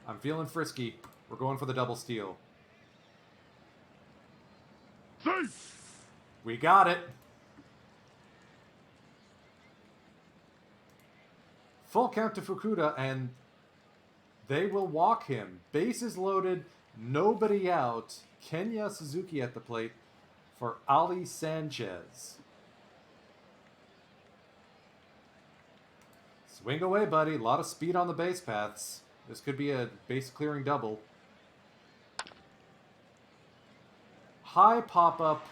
I'm feeling frisky. We're going for the double steal. Safe! We got it. Full count to Fukuda, and they will walk him. Bases loaded, nobody out. Kenya Suzuki at the plate for Ali Sanchez. Swing away, buddy. A lot of speed on the base paths. This could be a base clearing double. High pop-up.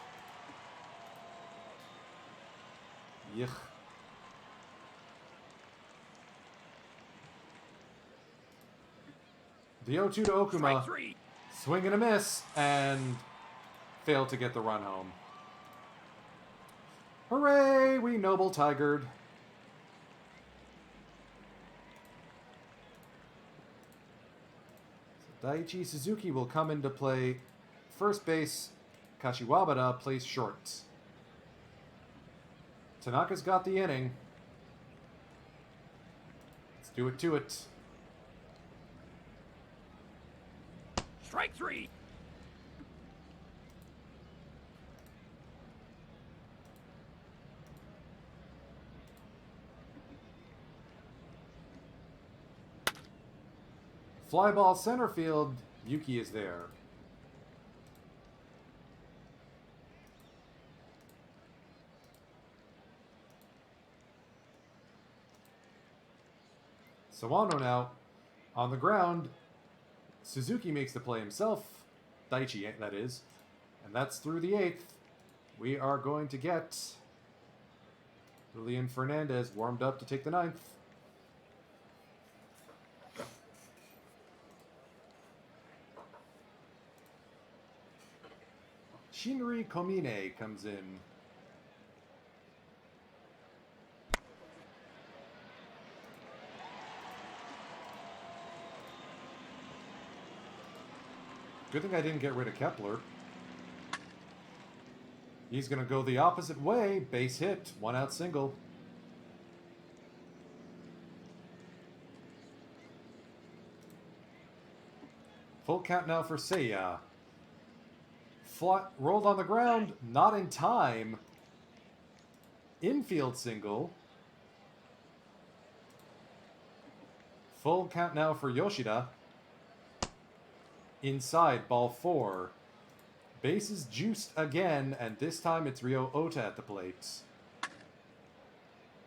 Yuck. The 0-2 to Okuma. Strike 3. Swing and a miss, and failed to get the run home. Hooray! We noble tigered. So Daiichi Suzuki will come into play. First base, Kashiwabata plays short. Tanaka's got the inning. Let's do it to it. Strike 3. Fly ball center field. Yuki is there. Sawano now on the ground. Suzuki makes the play himself. Daiichi, that is. And that's through the 8th. We are going to get Julian Fernandez warmed up to take the 9th. Shinri Komine comes in. Good thing I didn't get rid of Kepler. He's going to go the opposite way. Base hit. 1-out single. Full count now for Seiya. Rolled on the ground. Not in time. Infield single. Full count now for Yoshida. Inside, ball 4. Bases juiced again, and this time it's Ryo Ota at the plate.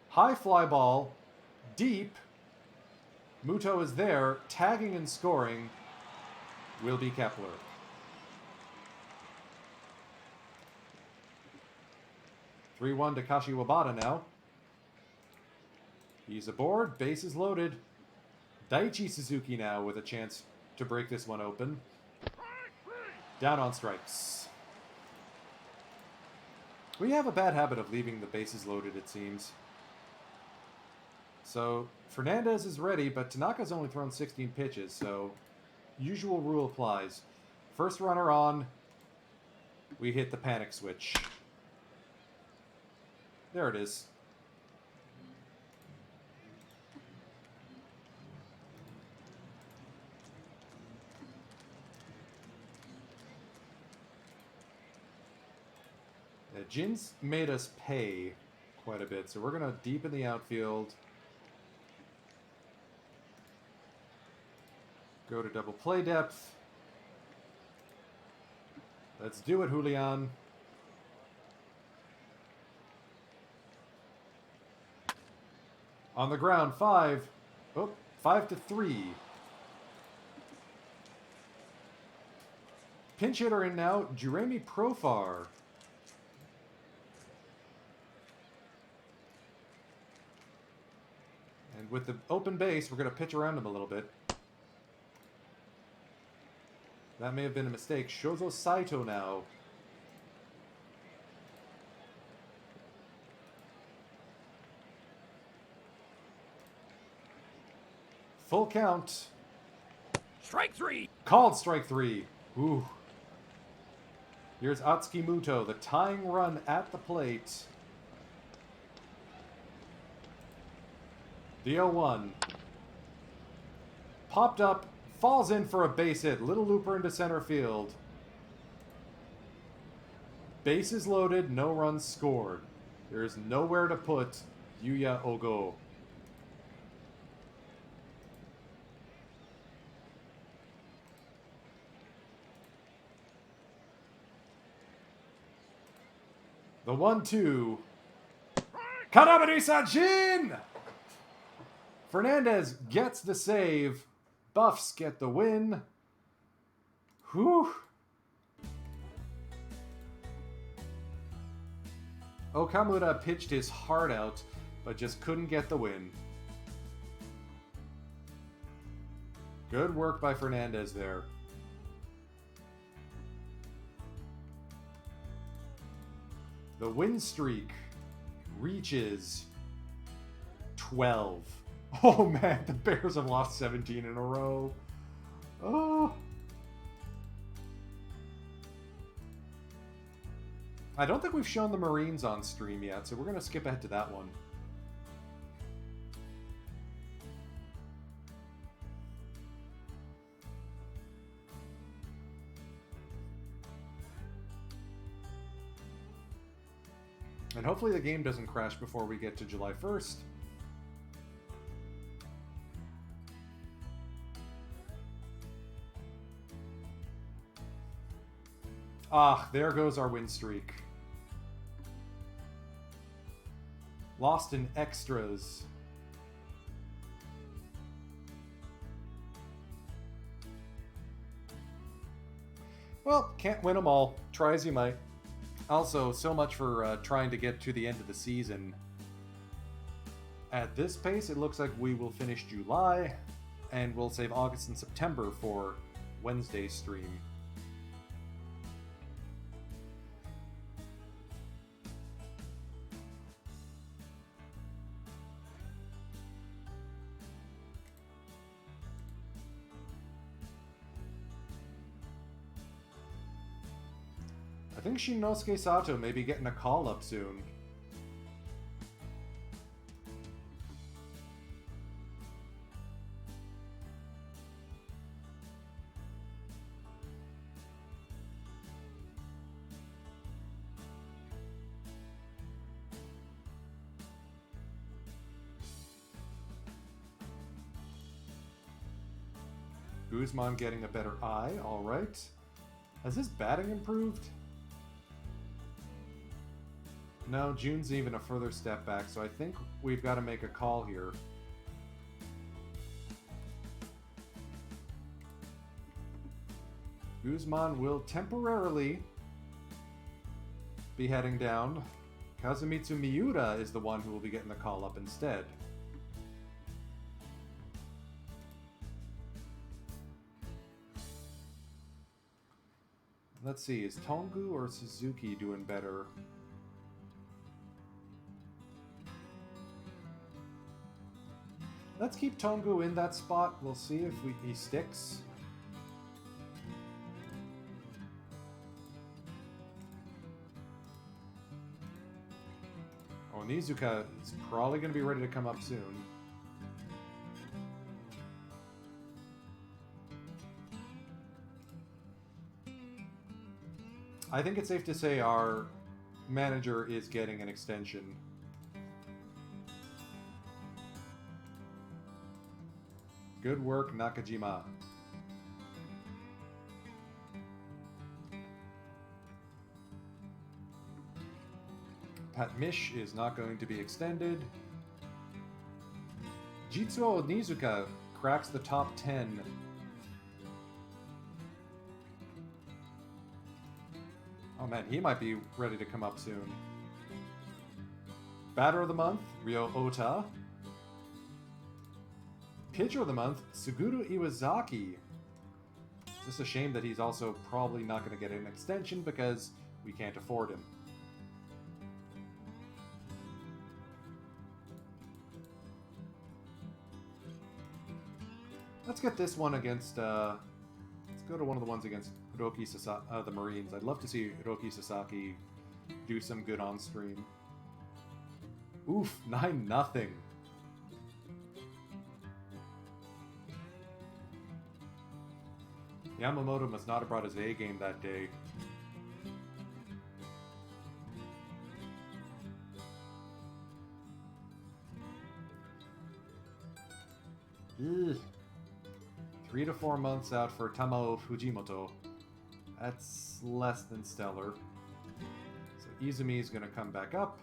High fly ball, deep. Muto is there, tagging and scoring. Will be Kepler. (3-1) to Kashiwabata now. He's aboard, bases loaded. Daiichi Suzuki now with a chance to break this one open. Down on strikes. We have a bad habit of leaving the bases loaded, it seems. So, Fernandez is ready, but Tanaka's only thrown 16 pitches, so usual rule applies. First runner on, we hit the panic switch. There it is. Jin's made us pay quite a bit, so we're going to deepen the outfield. Go to double play depth. Let's do it, Julian. On the ground, 5. Oh, 5-3. Pinch hitter in now, Jeremy Profar. And with the open base, we're going to pitch around him a little bit. That may have been a mistake. Shozo Saito now. Full count. Strike 3. Called strike 3. Ooh. Here's Atsuki Muto, the tying run at the plate. The 0-1. Popped up, falls in for a base hit. Little looper into center field. Bases loaded, no runs scored. There is nowhere to put Yuya Ogo. The 1-2. Kanamari Sajin! Fernandez gets the save. Buffs get the win. Whew. Okamura pitched his heart out, but just couldn't get the win. Good work by Fernandez there. The win streak reaches 12. Oh man, the Bears have lost 17 in a row. Oh. I don't think we've shown the Marines on stream yet, so we're going to skip ahead to that one. And hopefully the game doesn't crash before we get to July 1st. Ah, there goes our win streak. Lost in extras. Well, can't win them all. Try as you might. Also, so much for trying to get to the end of the season. At this pace, it looks like we will finish July, and we'll save August and September for Wednesday's stream. I think Shinosuke Sato may be getting a call up soon. Guzman getting a better eye, alright. Has his batting improved? No, June's even a further step back, so I think we've got to make a call here. Guzman will temporarily be heading down. Kazumitsu Miura is the one who will be getting the call up instead. Let's see, is Tongu or Suzuki doing better? Let's keep Tongu in that spot. We'll see if he sticks. Oh, Nizuka is probably going to be ready to come up soon. I think it's safe to say our manager is getting an extension. Good work, Nakajima. Pat Mish is not going to be extended. Jitsuo Nizuka cracks the top 10. Oh man, he might be ready to come up soon. Batter of the month, Ryo Ota. Pitcher of the month, Suguru Iwazaki. Just a shame that he's also probably not going to get an extension because we can't afford him. Let's get this one against, let's go to one of the ones against Hiroki Sasaki, the Marines. I'd love to see Hiroki Sasaki do some good on stream. Oof, 9-0. Yamamoto must not have brought his A game that day. Ugh. 3 to 4 months out for Tamao Fujimoto. That's less than stellar. So Izumi's going to come back up.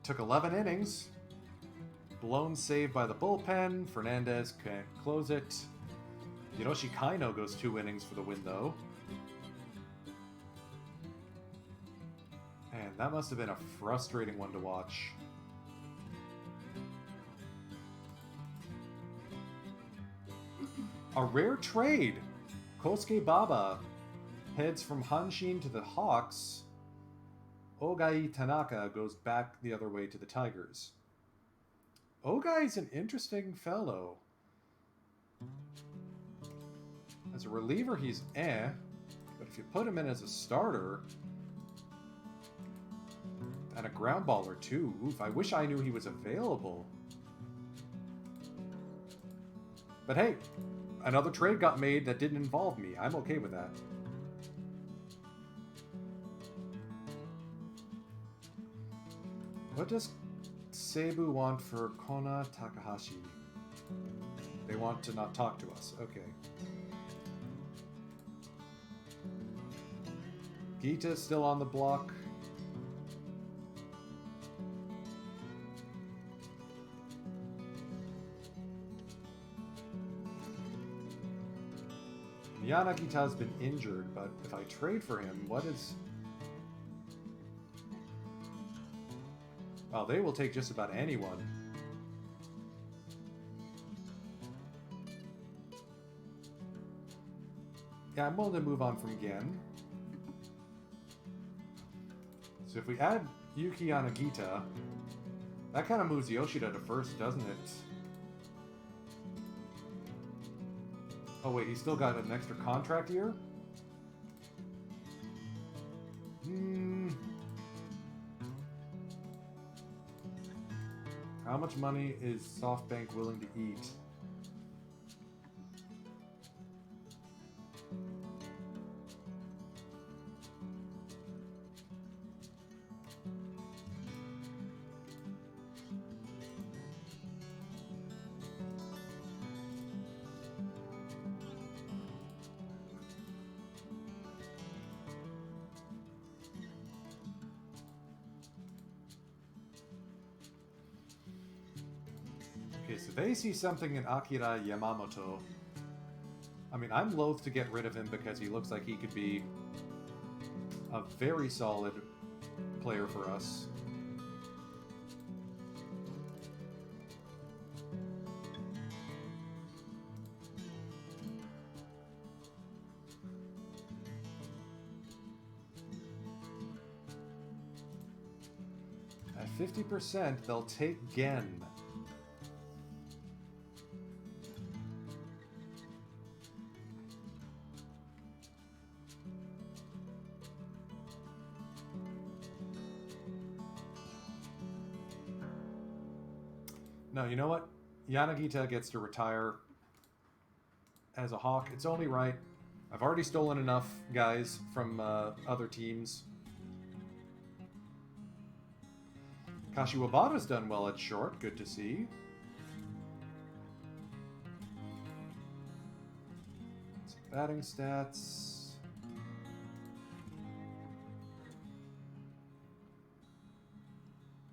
Took 11 innings. Blown save by the bullpen. Fernandez can't close it. Hiroshi Kaino goes 2 innings for the win, though. And that must have been a frustrating one to watch. A rare trade. Kosuke Baba heads from Hanshin to the Hawks. Ogai Tanaka goes back the other way to the Tigers. Ogai's an interesting fellow. As a reliever, he's but if you put him in as a starter, and a ground baller too, oof, I wish I knew he was available. But hey, another trade got made that didn't involve me. I'm okay with that. What does Seibu want for Kona Takahashi? They want to not talk to us. Okay. Gita's still on the block. Yanagita's been injured, but if I trade for him, what is... Well, they will take just about anyone. Yeah, I'm willing to move on from Gen. So if we add Yuki Yanagita, that kind of moves Yoshida to first, doesn't it? Oh wait, he's still got an extra contract year? How much money is SoftBank willing to eat? Okay, so they see something in Akira Yamamoto. I mean, I'm loath to get rid of him because he looks like he could be a very solid player for us. At 50%, they'll take Gen. No, you know what? Yanagita gets to retire as a Hawk. It's only right. I've already stolen enough guys from other teams. Kashiwabata's done well at short. Good to see. Some batting stats.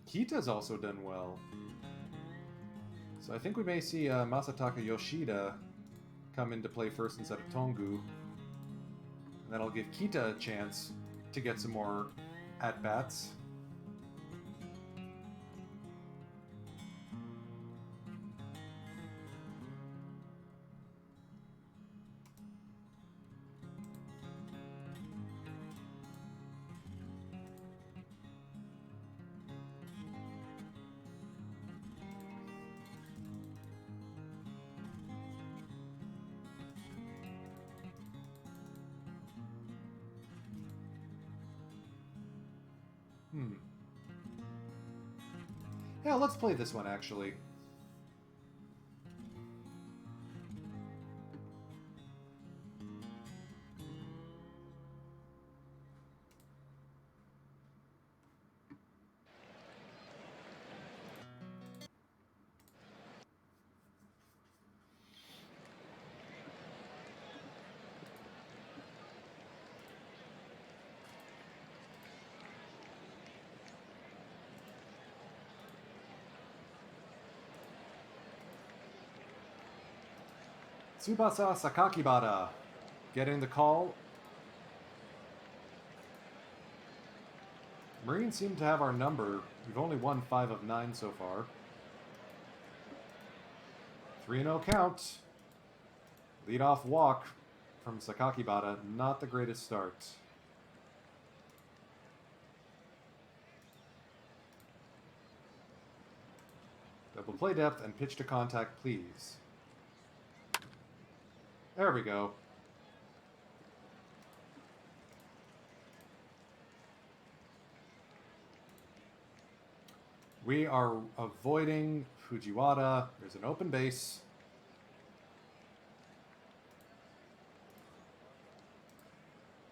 Kita's also done well. So I think we may see Masataka Yoshida come into play first instead of Tongu. And that'll give Kita a chance to get some more at-bats. Yeah, let's play this one, actually. Tsubasa Sakakibara getting the call. Marines seem to have our number. We've only won 5 of 9 so far. 3-0 count. Lead-off walk from Sakakibara. Not the greatest start. Double play depth and pitch to contact, please. There we go. We are avoiding Fujiwara. There's an open base.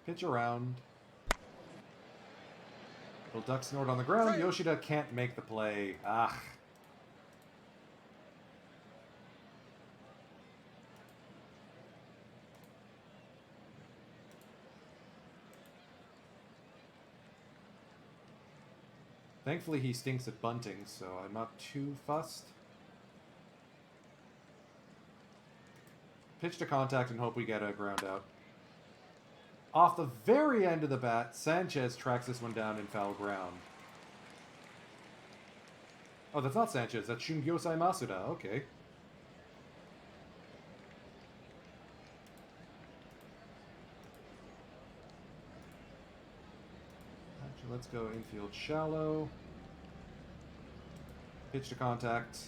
Pitch around. Little duck snort on the ground. Yoshida can't make the play. Ah. Thankfully, he stinks at bunting, so I'm not too fussed. Pitch to contact and hope we get a ground out. Off the very end of the bat, Sanchez tracks this one down in foul ground. Oh, that's not Sanchez. That's Shungyosai Masuda. Okay. Actually, let's go infield shallow. Pitch to contact.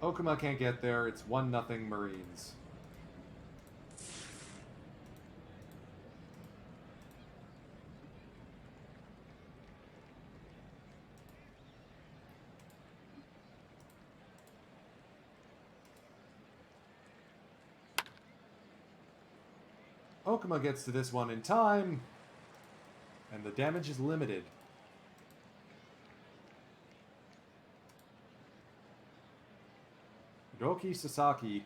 Okuma can't get there. It's 1-0 Marines. Okuma gets to this one in time, and the damage is limited. Hiroki Sasaki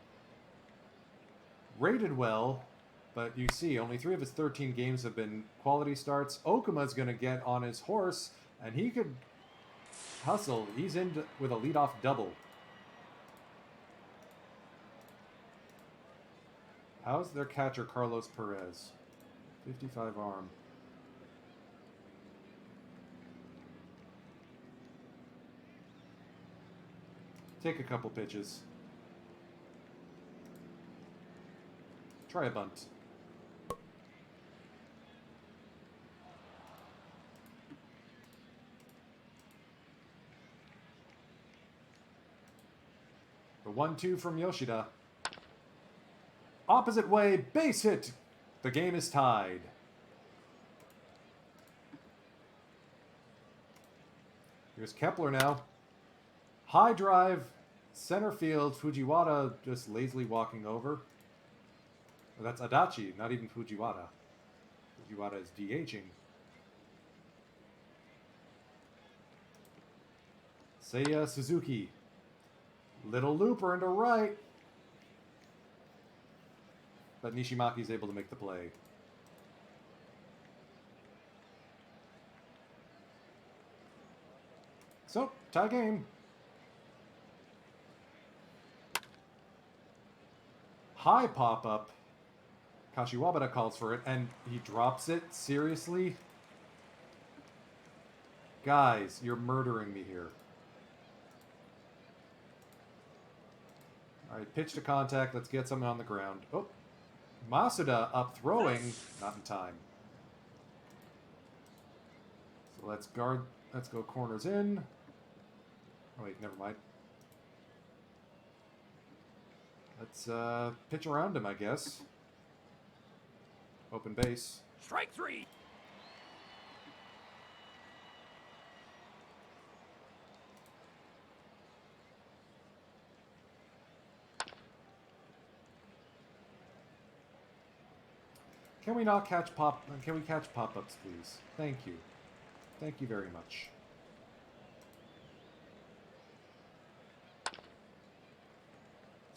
rated well, but you see, only 3 of his 13 games have been quality starts. Okuma's going to get on his horse, and he could hustle. He's in with a leadoff double. How's their catcher, Carlos Perez? 55 arm. Take a couple pitches. Try a bunt. The 1-2 from Yoshida. Opposite way, base hit. The game is tied. Here's Kepler now. High drive, center field. Fujiwara just lazily walking over. Oh, that's Adachi, not even Fujiwara. Fujiwara is DHing. Seiya Suzuki. Little looper into right. But Nishimaki's able to make the play. So, tie game. High pop-up. Kashiwabara calls for it, and he drops it? Seriously? Guys, you're murdering me here. Alright, pitch to contact. Let's get something on the ground. Oh, Masuda up throwing. Not in time. So let's guard. Let's go corners in. Oh, wait, never mind. Let's pitch around him, I guess. Open base. Strike 3. Can we not catch Can we catch pop-ups, please? Thank you. Thank you very much.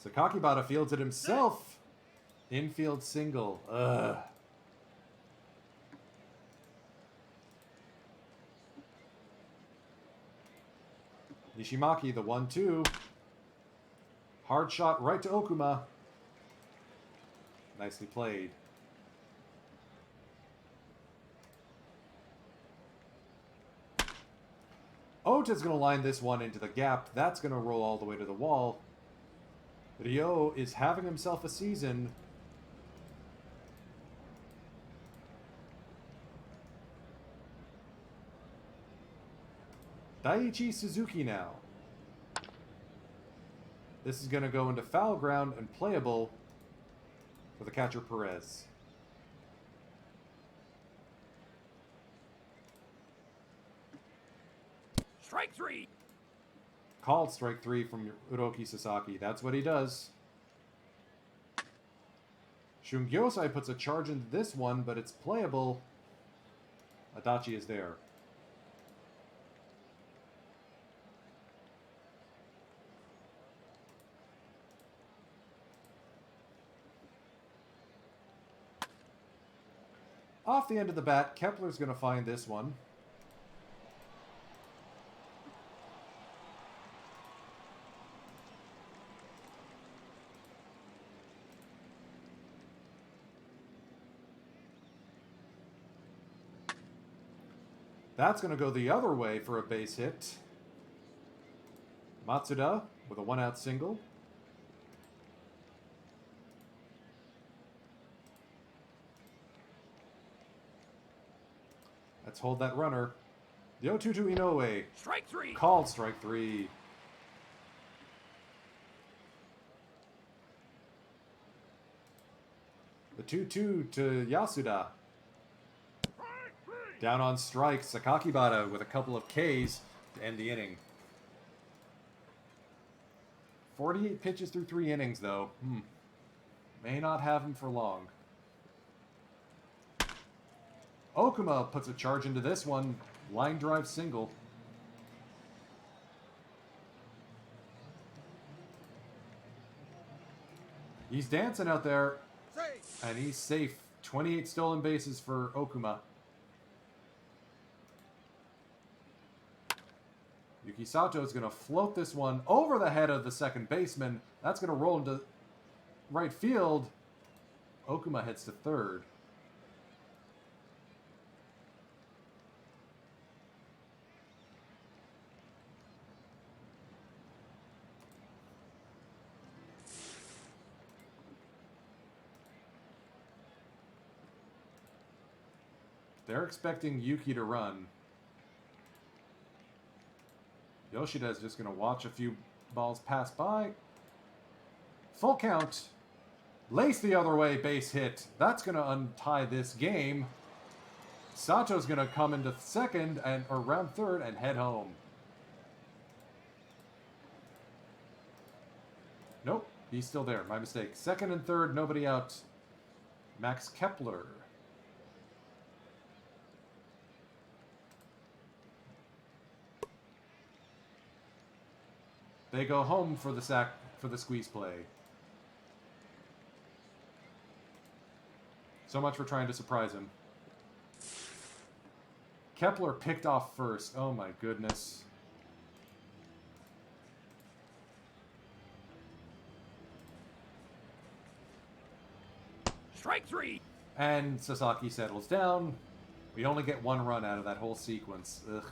Sakakibara fields it himself. Infield single. Ugh. Nishimaki, the 1-2. Hard shot right to Okuma. Nicely played. Ota's going to line this one into the gap. That's going to roll all the way to the wall. Ryo is having himself a season. Daiichi Suzuki now. This is going to go into foul ground and playable for the catcher Perez. Strike 3. Called strike 3 from Uroki Sasaki. That's what he does. Shungyosai puts a charge into this one, but it's playable. Adachi is there. Off the end of the bat, Kepler's going to find this one. That's going to go the other way for a base hit. Matsuda with a one-out single. Let's hold that runner. The 0-2 to Inoue. Strike 3. Called strike 3. The 2-2 to Yasuda. Down on strike, Sakakibara with a couple of Ks to end the inning. 48 pitches through 3 innings, though. May not have him for long. Okuma puts a charge into this one. Line drive single. He's dancing out there. And he's safe. 28 stolen bases for Okuma. Yuki Sato is going to float this one over the head of the second baseman. That's going to roll into right field. Okuma heads to third. They're expecting Yuki to run. Yoshida is just going to watch a few balls pass by. Full count. Lace the other way, base hit. That's going to untie this game. Sato's going to come into second and or round third and head home. Nope, he's still there. My mistake. Second and third, nobody out. Max Kepler. They go home for the squeeze play. So much for trying to surprise him. Kepler picked off first. Oh my goodness. Strike 3. And Sasaki settles down. We only get one run out of that whole sequence. Ugh.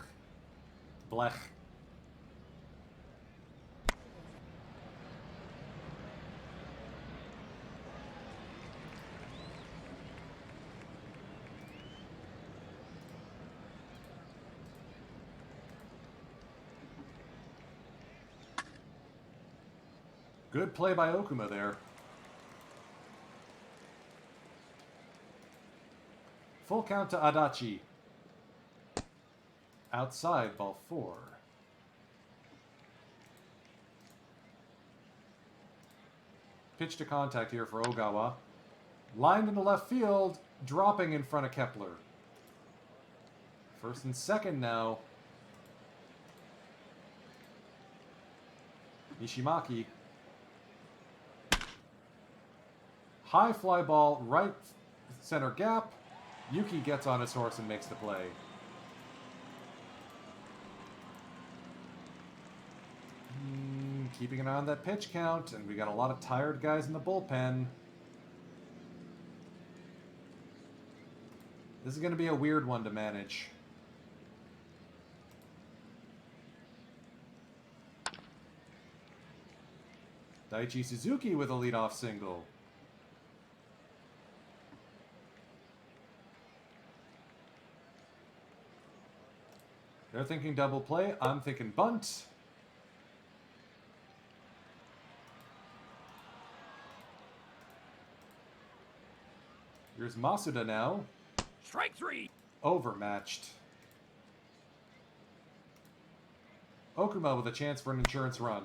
Blech. Good play by Okuma there. Full count to Adachi. Outside, ball 4. Pitch to contact here for Ogawa. Lined in the left field. dropping in front of Kepler. First and second now. Nishimaki. High fly ball, right center gap. Yuki gets on his horse and makes the play. Keeping an eye on that pitch count, and we got a lot of tired guys in the bullpen. This is going to be a weird one to manage. Daichi Suzuki with a leadoff single. They're thinking double play. I'm thinking bunt. Here's Masuda now. Strike 3. Overmatched. Okuma with a chance for an insurance run.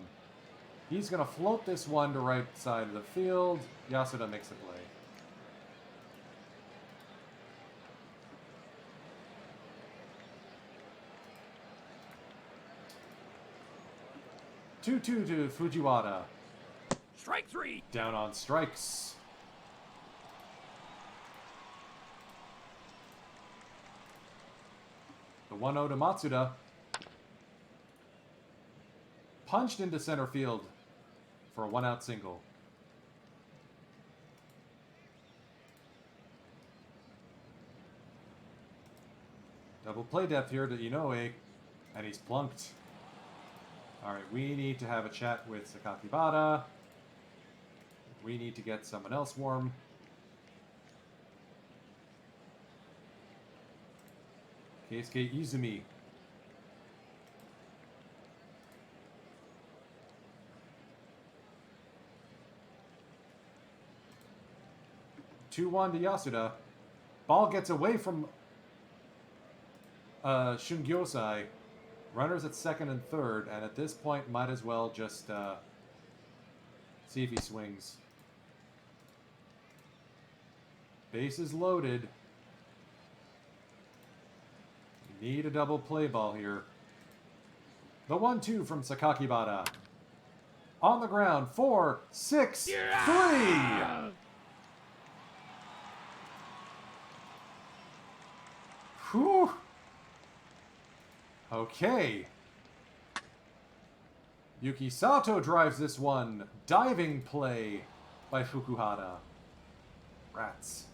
He's going to float this one to right side of the field. Yasuda makes a play. Two-two to Fujiwara. Strike 3. Down on strikes. The 1-0 to Matsuda. Punched into center field for a one-out single. Double play depth here to Inoue, and he's plunked. Alright, we need to have a chat with Sakakibara. We need to get someone else warm. Keisuke Izumi. Two-one to Yasuda. Ball gets away from Shungyosai. Runners at second and third, and at this point might as well just see if he swings. Bases loaded. Need a double play ball here. The 1-2 from Sakakibara. On the ground, 4-6-3. Whew. Okay. Yuki Sato drives this one. Diving play by Fukuhara. Rats.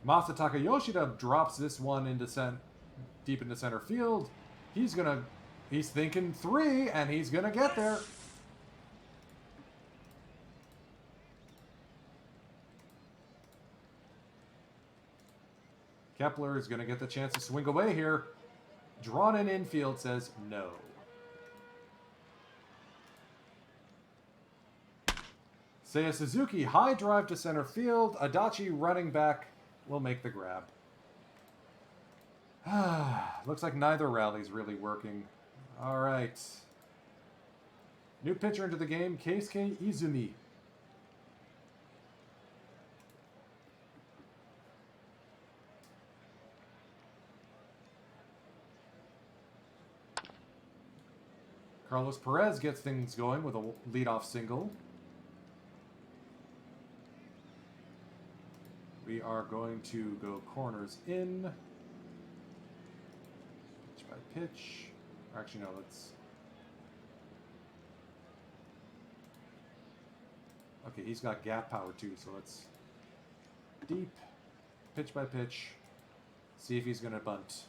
Masataka Yoshida drops this one into deep into center field. He's thinking 3, and he's gonna get there. Kepler is gonna get the chance to swing away here. Drawn in infield says no. Seiya Suzuki, high drive to center field. Adachi running back will make the grab. Looks like neither rally's really working. All right. New pitcher into the game, Keisuke Izumi. Carlos Perez gets things going with a leadoff single. We are going to go corners in. Pitch by pitch. Or actually, no, let's... Okay, he's got gap power too, so let's... Deep. Pitch by pitch. See if he's going to bunt.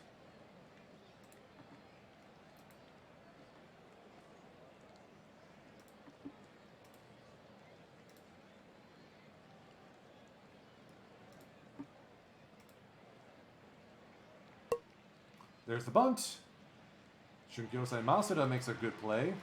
There's the bunt. Shungyosai Masuda makes a good play.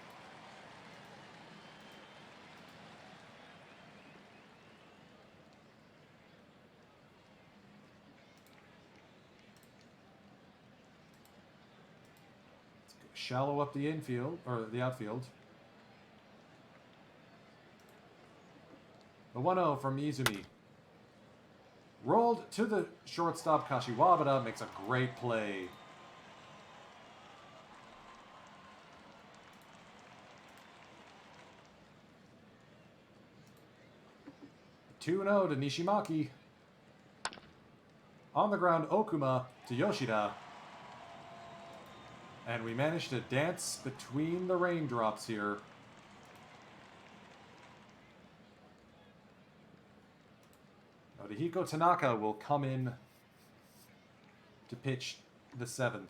Let's shallow up the infield, or the outfield. The 1-0 from Izumi. Rolled to the shortstop. Kashiwabara makes a great play. Two 2-0 to Nishimaki. On the ground, Okuma to Yoshida. And we managed to dance between the raindrops here. Hiko Tanaka will come in to pitch the 7th.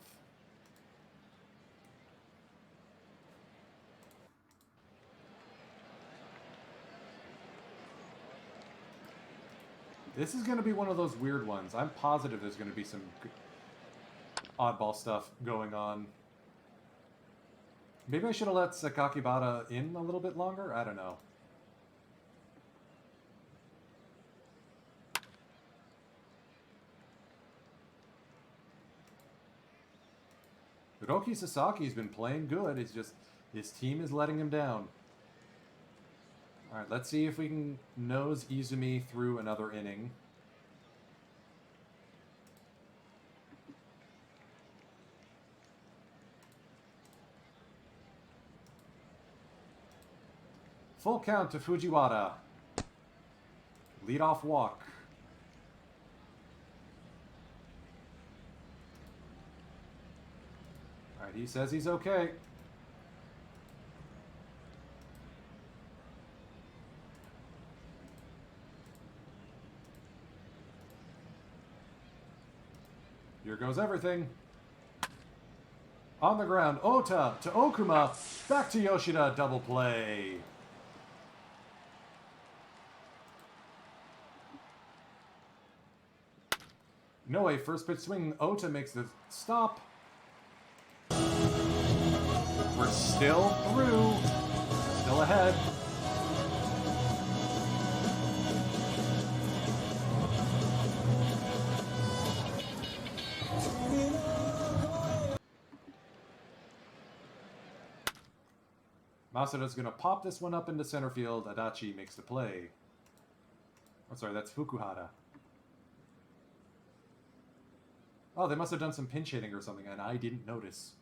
This is going to be one of those weird ones. I'm positive there's going to be some oddball stuff going on. Maybe I should have let Sakakibara in a little bit longer? I don't know. Hiroki Sasaki's been playing good. It's just his team is letting him down. Alright, let's see if we can nose Izumi through another inning. Full count to Fujiwara. Leadoff walk. Alright, he says he's okay. Here goes everything. On the ground, Ota to Okuma. Back to Yoshida, double play. No way, first pitch swing. Ota makes the stop. We're still through. Still ahead. Masuda's going to pop this one up into center field. Adachi makes the play. Oh, sorry, that's Fukuhara. Oh, they must have done some pinch hitting or something, and I didn't notice.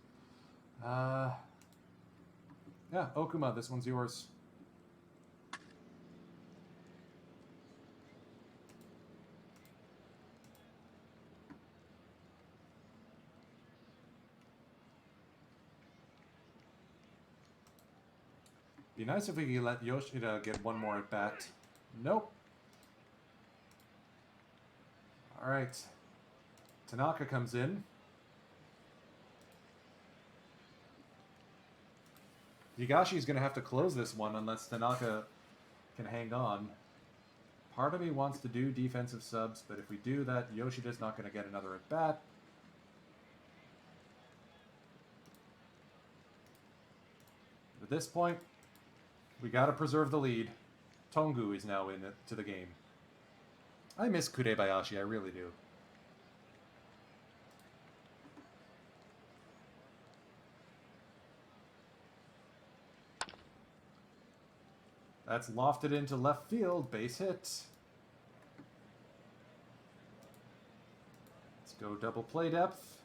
Yeah, Okuma, this one's yours. Be nice if we could let Yoshida get one more at bat. Nope. Alright. Tanaka comes in. Higashi's going to have to close this one unless Tanaka can hang on. Part of me wants to do defensive subs, but if we do that, Yoshida's not going to get another at bat. At this point, we got to preserve the lead. Tongu is now into the game. I miss Kurebayashi, I really do. That's lofted into left field, base hit. Let's go double play depth.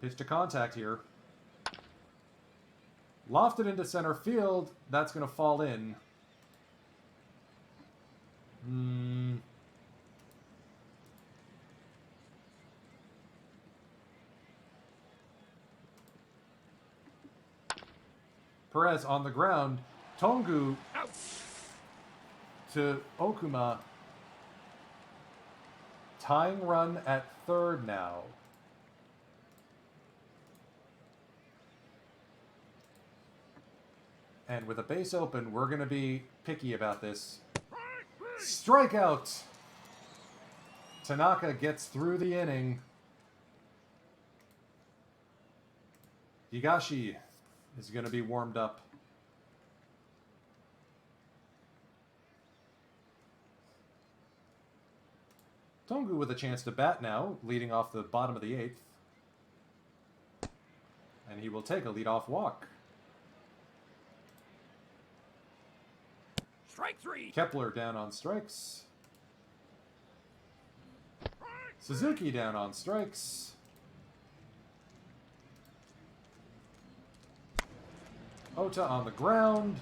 Pitch to contact here. Lofted into center field, that's going to fall in. Perez on the ground. Tongu to Okuma. Tying run at third now. And with a base open, we're going to be picky about this. Strikeout! Tanaka gets through the inning. Higashi is going to be warmed up. Tongu with a chance to bat now, leading off the bottom of the 8th. And he will take a leadoff walk. Strike 3. Kepler down on strikes. Suzuki down on strikes. Ota on the ground.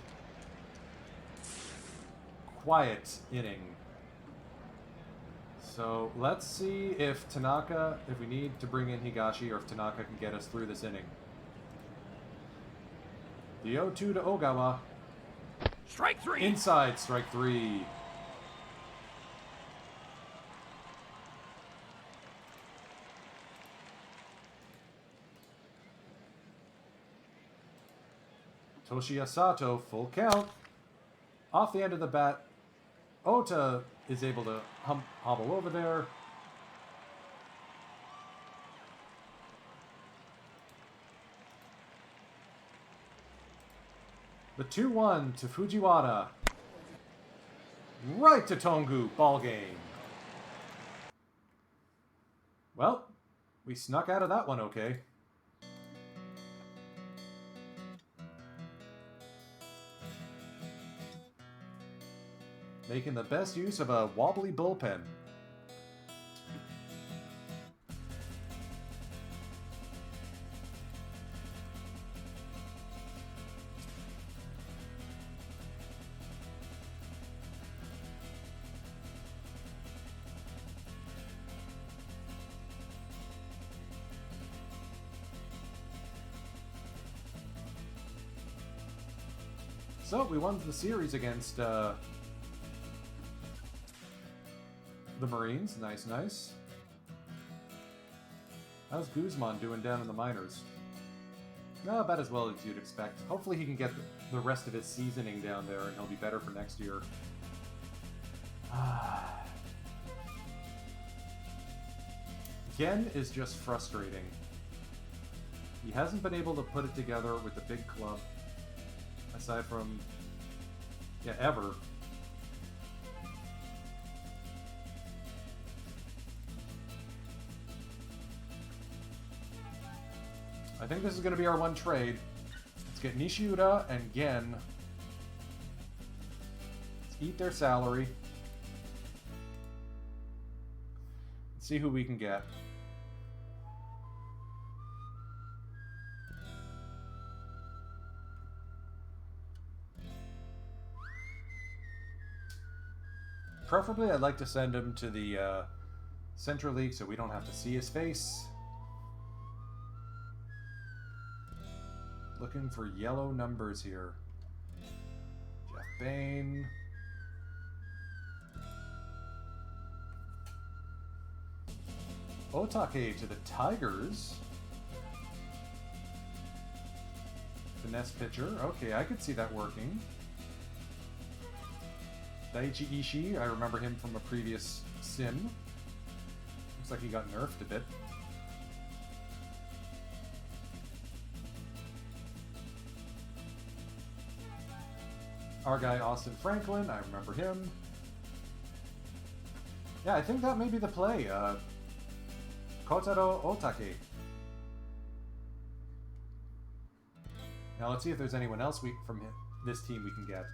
Quiet inning. So let's see if Tanaka, if we need to bring in Higashi, or if Tanaka can get us through this inning. The 0-2 to Ogawa. Strike 3. Inside, strike 3. Toshiya Sato, full count. Off the end of the bat, Ota is able to hobble over there. The 2-1 to Fujiwara. Right to Tongu, ball game. Well, we snuck out of that one okay. Making the best use of a wobbly bullpen. So, we won the series against the Marines. Nice, nice. How's Guzman doing down in the minors? No, about as well as you'd expect. Hopefully he can get the rest of his seasoning down there and he'll be better for next year. Gen is just frustrating. He hasn't been able to put it together with the big club. Aside from... yeah, ever. I think this is going to be our one trade. Let's get Nishiura and Gen. Let's eat their salary. Let's see who we can get. Preferably, I'd like to send him to the Central League so we don't have to see his face. Looking for yellow numbers here. Jeff Bain. Otake to the Tigers. Finesse pitcher. Okay, I could see that working. Daichi Ishii, I remember him from a previous sim. Looks like he got nerfed a bit. Our guy Austin Franklin, I remember him. Yeah, I think that may be the play. Kotaro Otake. Now let's see if there's anyone else from this team we can get.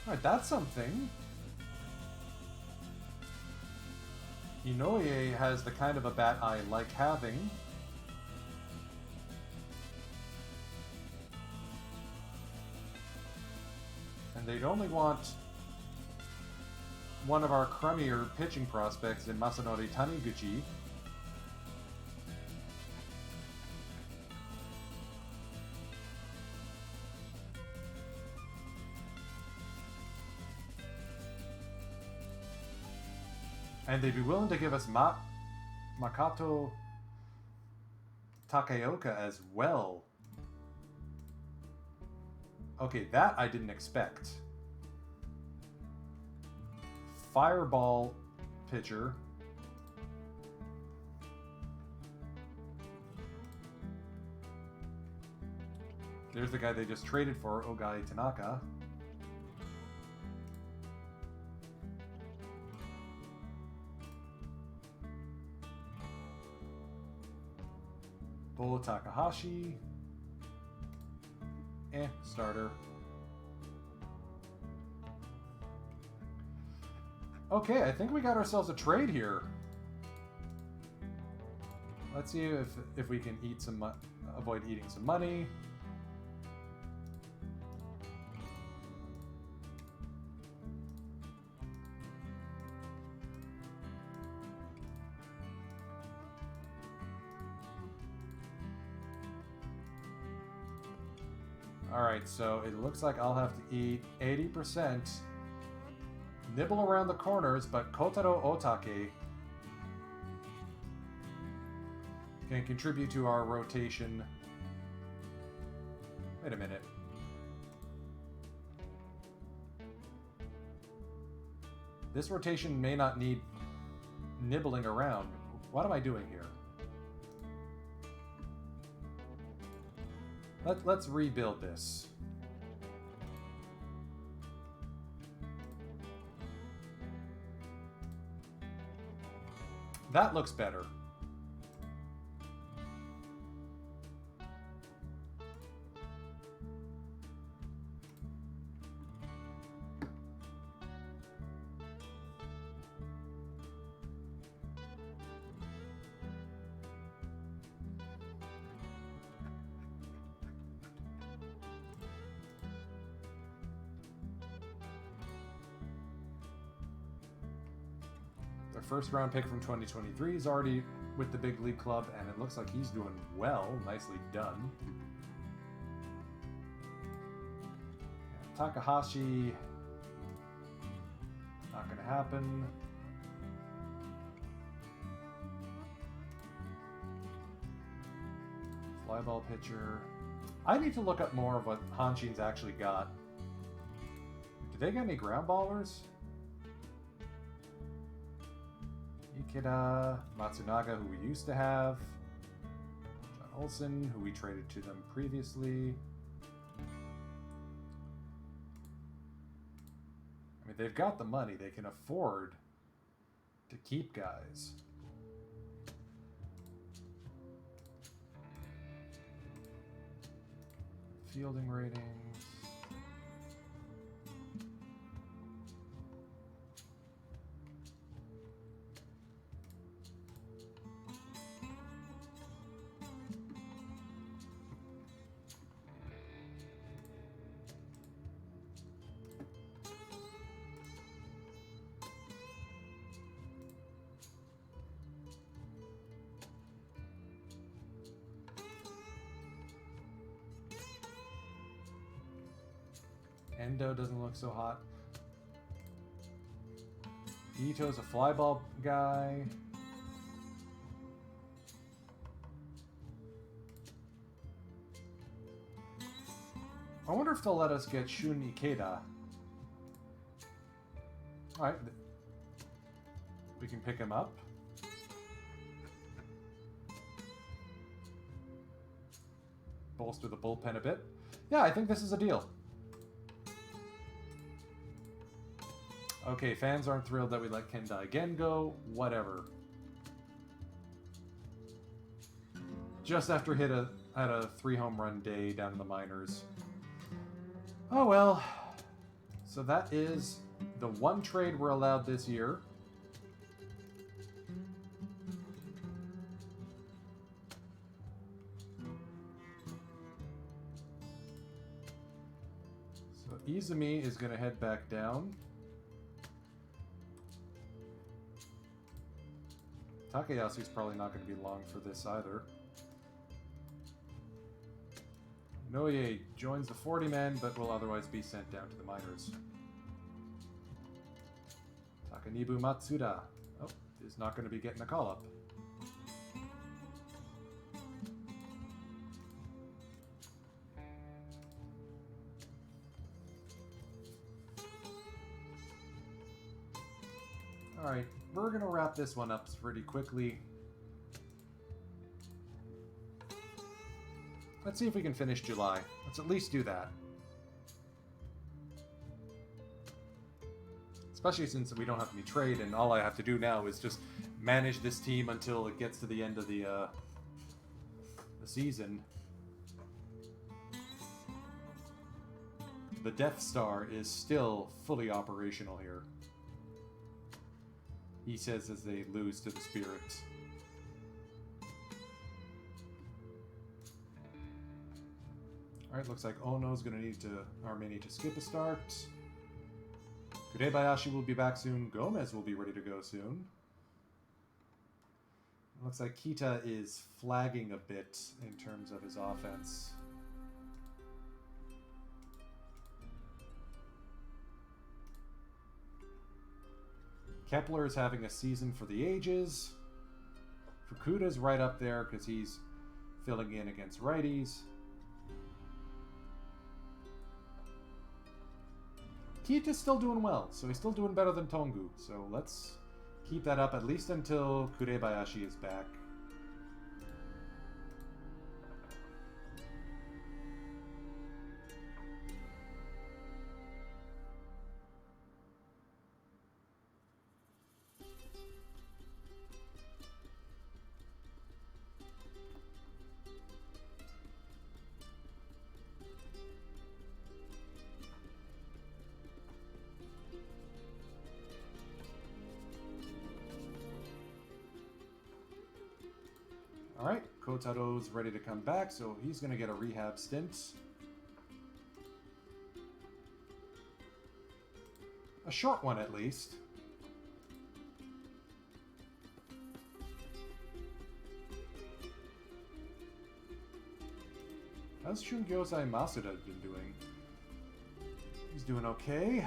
Alright, that's something. Inoue has the kind of a bat I like having. And they'd only want one of our crummier pitching prospects in Masanori Taniguchi. And they'd be willing to give us Makoto Takaoka as well. Okay, that I didn't expect. Fireball pitcher. There's the guy they just traded for, Ogai Tanaka. Bo Takahashi. Starter. Okay, I think we got ourselves a trade here. Let's see if we can eat some avoid eating some money. Alright, so it looks like I'll have to eat 80%. Nibble around the corners, but Kotaro Otake can contribute to our rotation. Wait a minute. This rotation may not need nibbling around. What am I doing here? Let's rebuild this. That looks better. Their first round pick from 2023 is already with the big league club, and it looks like he's doing well. Nicely done. Takahashi, not gonna happen. Flyball pitcher. I need to look up more of what Hanshin's actually got. Do they get any ground ballers? Ikeda, Matsunaga, who we used to have. John Olsen, who we traded to them previously. I mean, they've got the money. They can afford to keep guys. Fielding ratings. Endo doesn't look so hot. Ito's a flyball guy. I wonder if they'll let us get Shun Ikeda. Alright. We can pick him up. Bolster the bullpen a bit. Yeah, I think this is a deal. Okay, fans aren't thrilled that we let Kendai again go. Whatever. Just after had a 3 home run day down in the minors. Oh well. So that is the one trade we're allowed this year. So Izumi is going to head back down. Takayasu's probably not going to be long for this either. Noye joins the 40-man, but will otherwise be sent down to the minors. Takanibu Matsuda. Oh, is not going to be getting a call-up. Alright, we're going to wrap this one up pretty quickly. Let's see if we can finish July. Let's at least do that. Especially since we don't have any trade, and all I have to do now is just manage this team until it gets to the end of the season. The Death Star is still fully operational here. He says as they lose to the Spirit. Alright, looks like Ono's gonna need Armeni to skip a start. Kurebayashi will be back soon. Gomez will be ready to go soon. Looks like Kita is flagging a bit in terms of his offense. Kepler is having a season for the ages. Fukuda's right up there because he's filling in against righties. Kita's still doing well, so he's still doing better than Tongu. So let's keep that up at least until Kurebayashi is back. Alright, Kotaro's ready to come back, so he's going to get a rehab stint. A short one, at least. How's Shungyosai Masuda been doing? He's doing okay.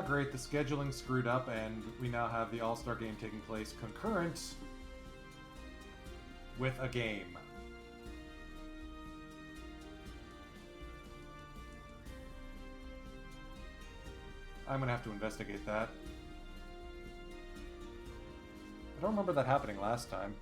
Great, the scheduling screwed up, and we now have the All-Star game taking place concurrent with a game. I'm gonna have to investigate that. I don't remember that happening last time.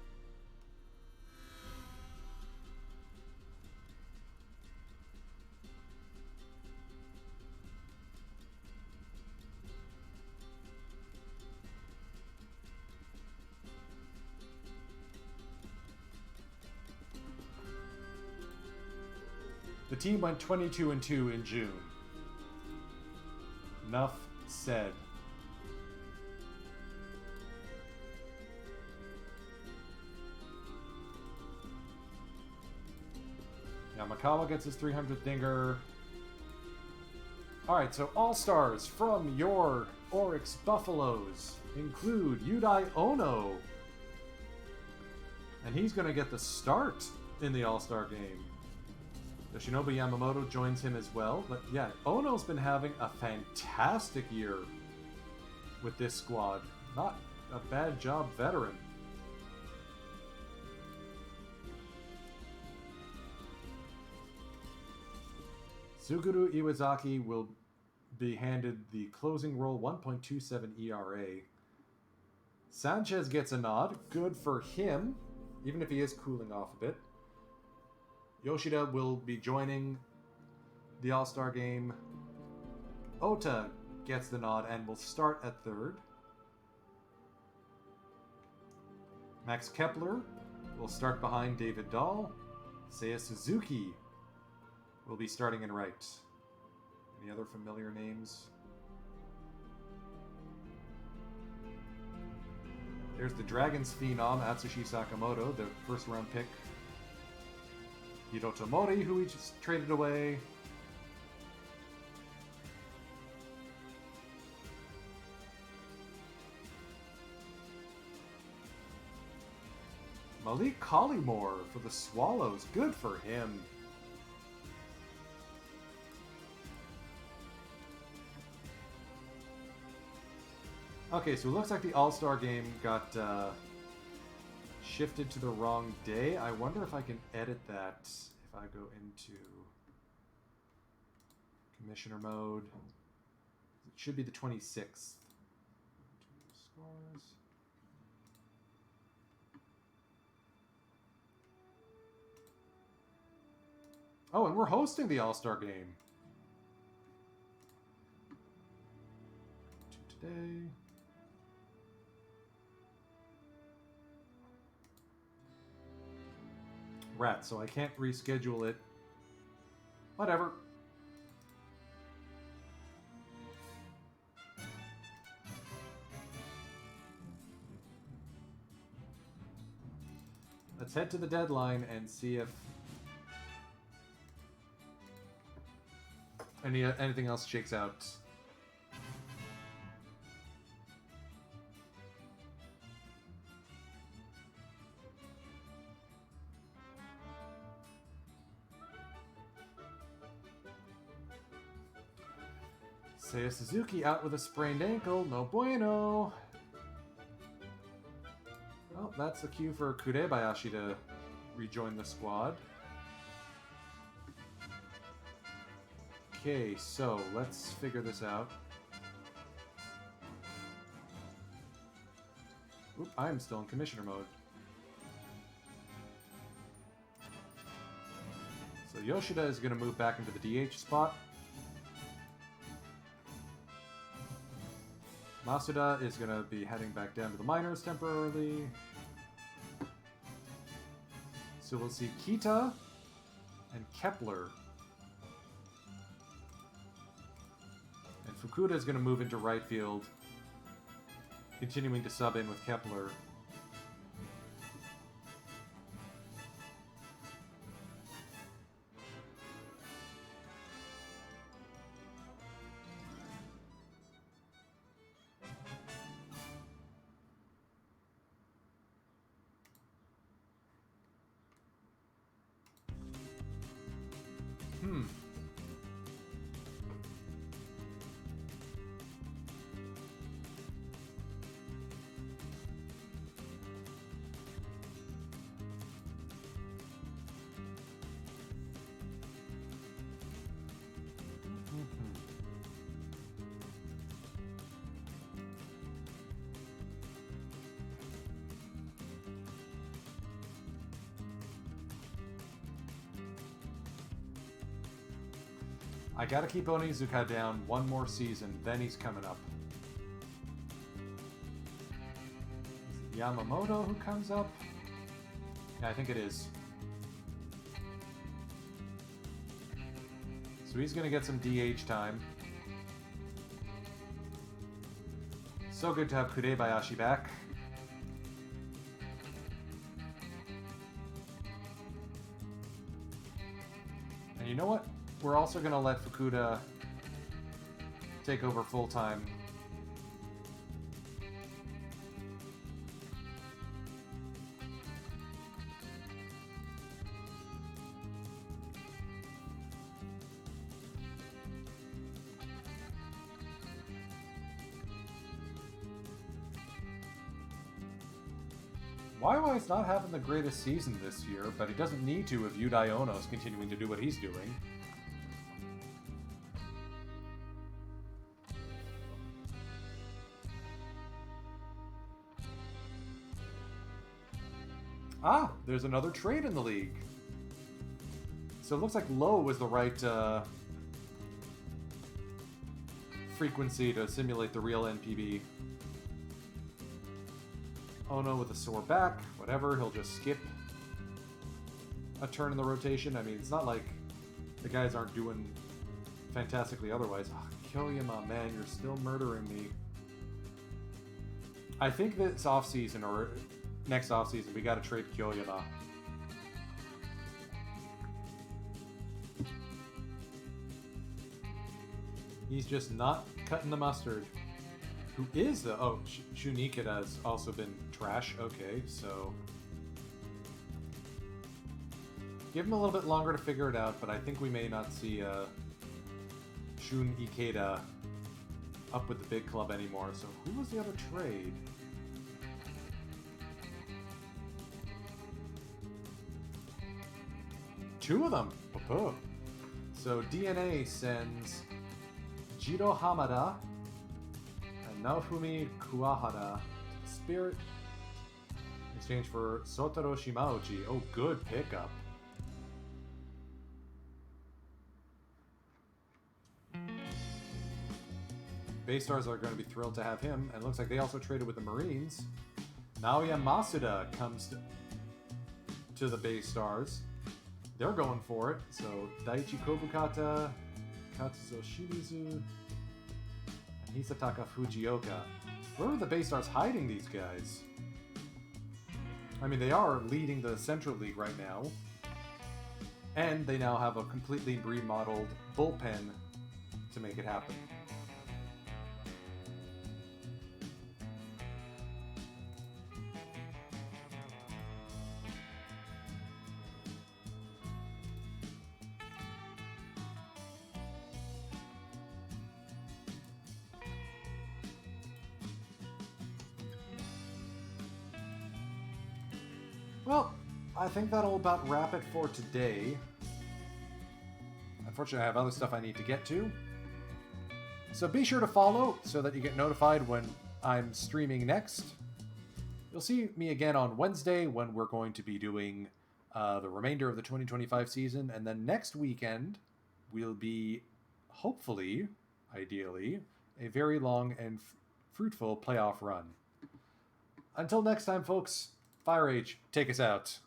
The team went 22-2 in June. Enough said. Yamakawa gets his 300th dinger. Alright, so All-Stars from your Oryx Buffaloes include Yudai Ono. And he's going to get the start in the All-Star game. Yoshinobu Yamamoto joins him as well. But yeah, Ono's been having a fantastic year with this squad. Not a bad job, veteran. Suguru Iwazaki will be handed the closing role, 1.27 ERA. Sanchez gets a nod. Good for him, even if he is cooling off a bit. Yoshida will be joining the All-Star game. Ota gets the nod and will start at third. Max Kepler will start behind David Dahl. Seiya Suzuki will be starting in right. Any other familiar names? There's the Dragons phenom, Atsushi Sakamoto, the first-round pick. Hiroto Mori, who we just traded away. Malik Collymore for the Swallows. Good for him. Okay, so it looks like the All-Star game got shifted to the wrong day. I wonder if I can edit that if I go into Commissioner mode. It should be the 26th. Scores. Oh, and we're hosting the All-Star game. Today. Rat, so I can't reschedule it. Whatever. Let's head to the deadline and see if anything else shakes out. Seiya Suzuki out with a sprained ankle. No bueno. Well, that's a cue for Kurebayashi to rejoin the squad. Okay, so let's figure this out. Oop, I'm still in commissioner mode. So Yoshida is going to move back into the DH spot. Masuda is going to be heading back down to the minors temporarily. So we'll see Kita and Kepler. And Fukuda is going to move into right field, continuing to sub in with Kepler. I gotta keep Onizuka down one more season, then he's coming up. Is it Yamamoto who comes up? Yeah, I think it is. So he's gonna get some DH time. So good to have Kurebayashi back. And you know what? We're also going to let Fukuda take over full-time. YY's not having the greatest season this year, but he doesn't need to if Yudai Ono's continuing to do what he's doing. Ah, there's another trade in the league. So it looks like low was the right frequency to simulate the real NPB. Ono with a sore back, whatever, he'll just skip a turn in the rotation. I mean, it's not like the guys aren't doing fantastically otherwise. Oh, Kyoyama, man, you're still murdering me. I think this offseason, or next offseason, we gotta trade Kyoyama. He's just not cutting the mustard. Who is the... Oh, Shunikita has also been trash. Okay, so... Give him a little bit longer to figure it out, but I think we may not see Shun Ikeda up with the big club anymore. So who was the other trade? Two of them! Oh. So DNA sends Jiro Hamada and Naofumi Kuwahara to the Spirit in exchange for Sotaro Shimauchi. Oh, good pickup. Baystars are going to be thrilled to have him, and it looks like they also traded with the Marines. Naoya Masuda comes to the Baystars. They're going for it. So Daichi Kobukata, Katsuzo Shimizu, and Hisataka Fujioka. Where are the Baystars hiding these guys? I mean, they are leading the Central League right now. And they now have a completely remodeled bullpen to make it happen. Well, I think that'll about wrap it for today. Unfortunately, I have other stuff I need to get to. So be sure to follow so that you get notified when I'm streaming next. You'll see me again on Wednesday when we're going to be doing the remainder of the 2025 season. And then next weekend, we'll be, hopefully, ideally, a very long and fruitful playoff run. Until next time, folks, Firage, take us out.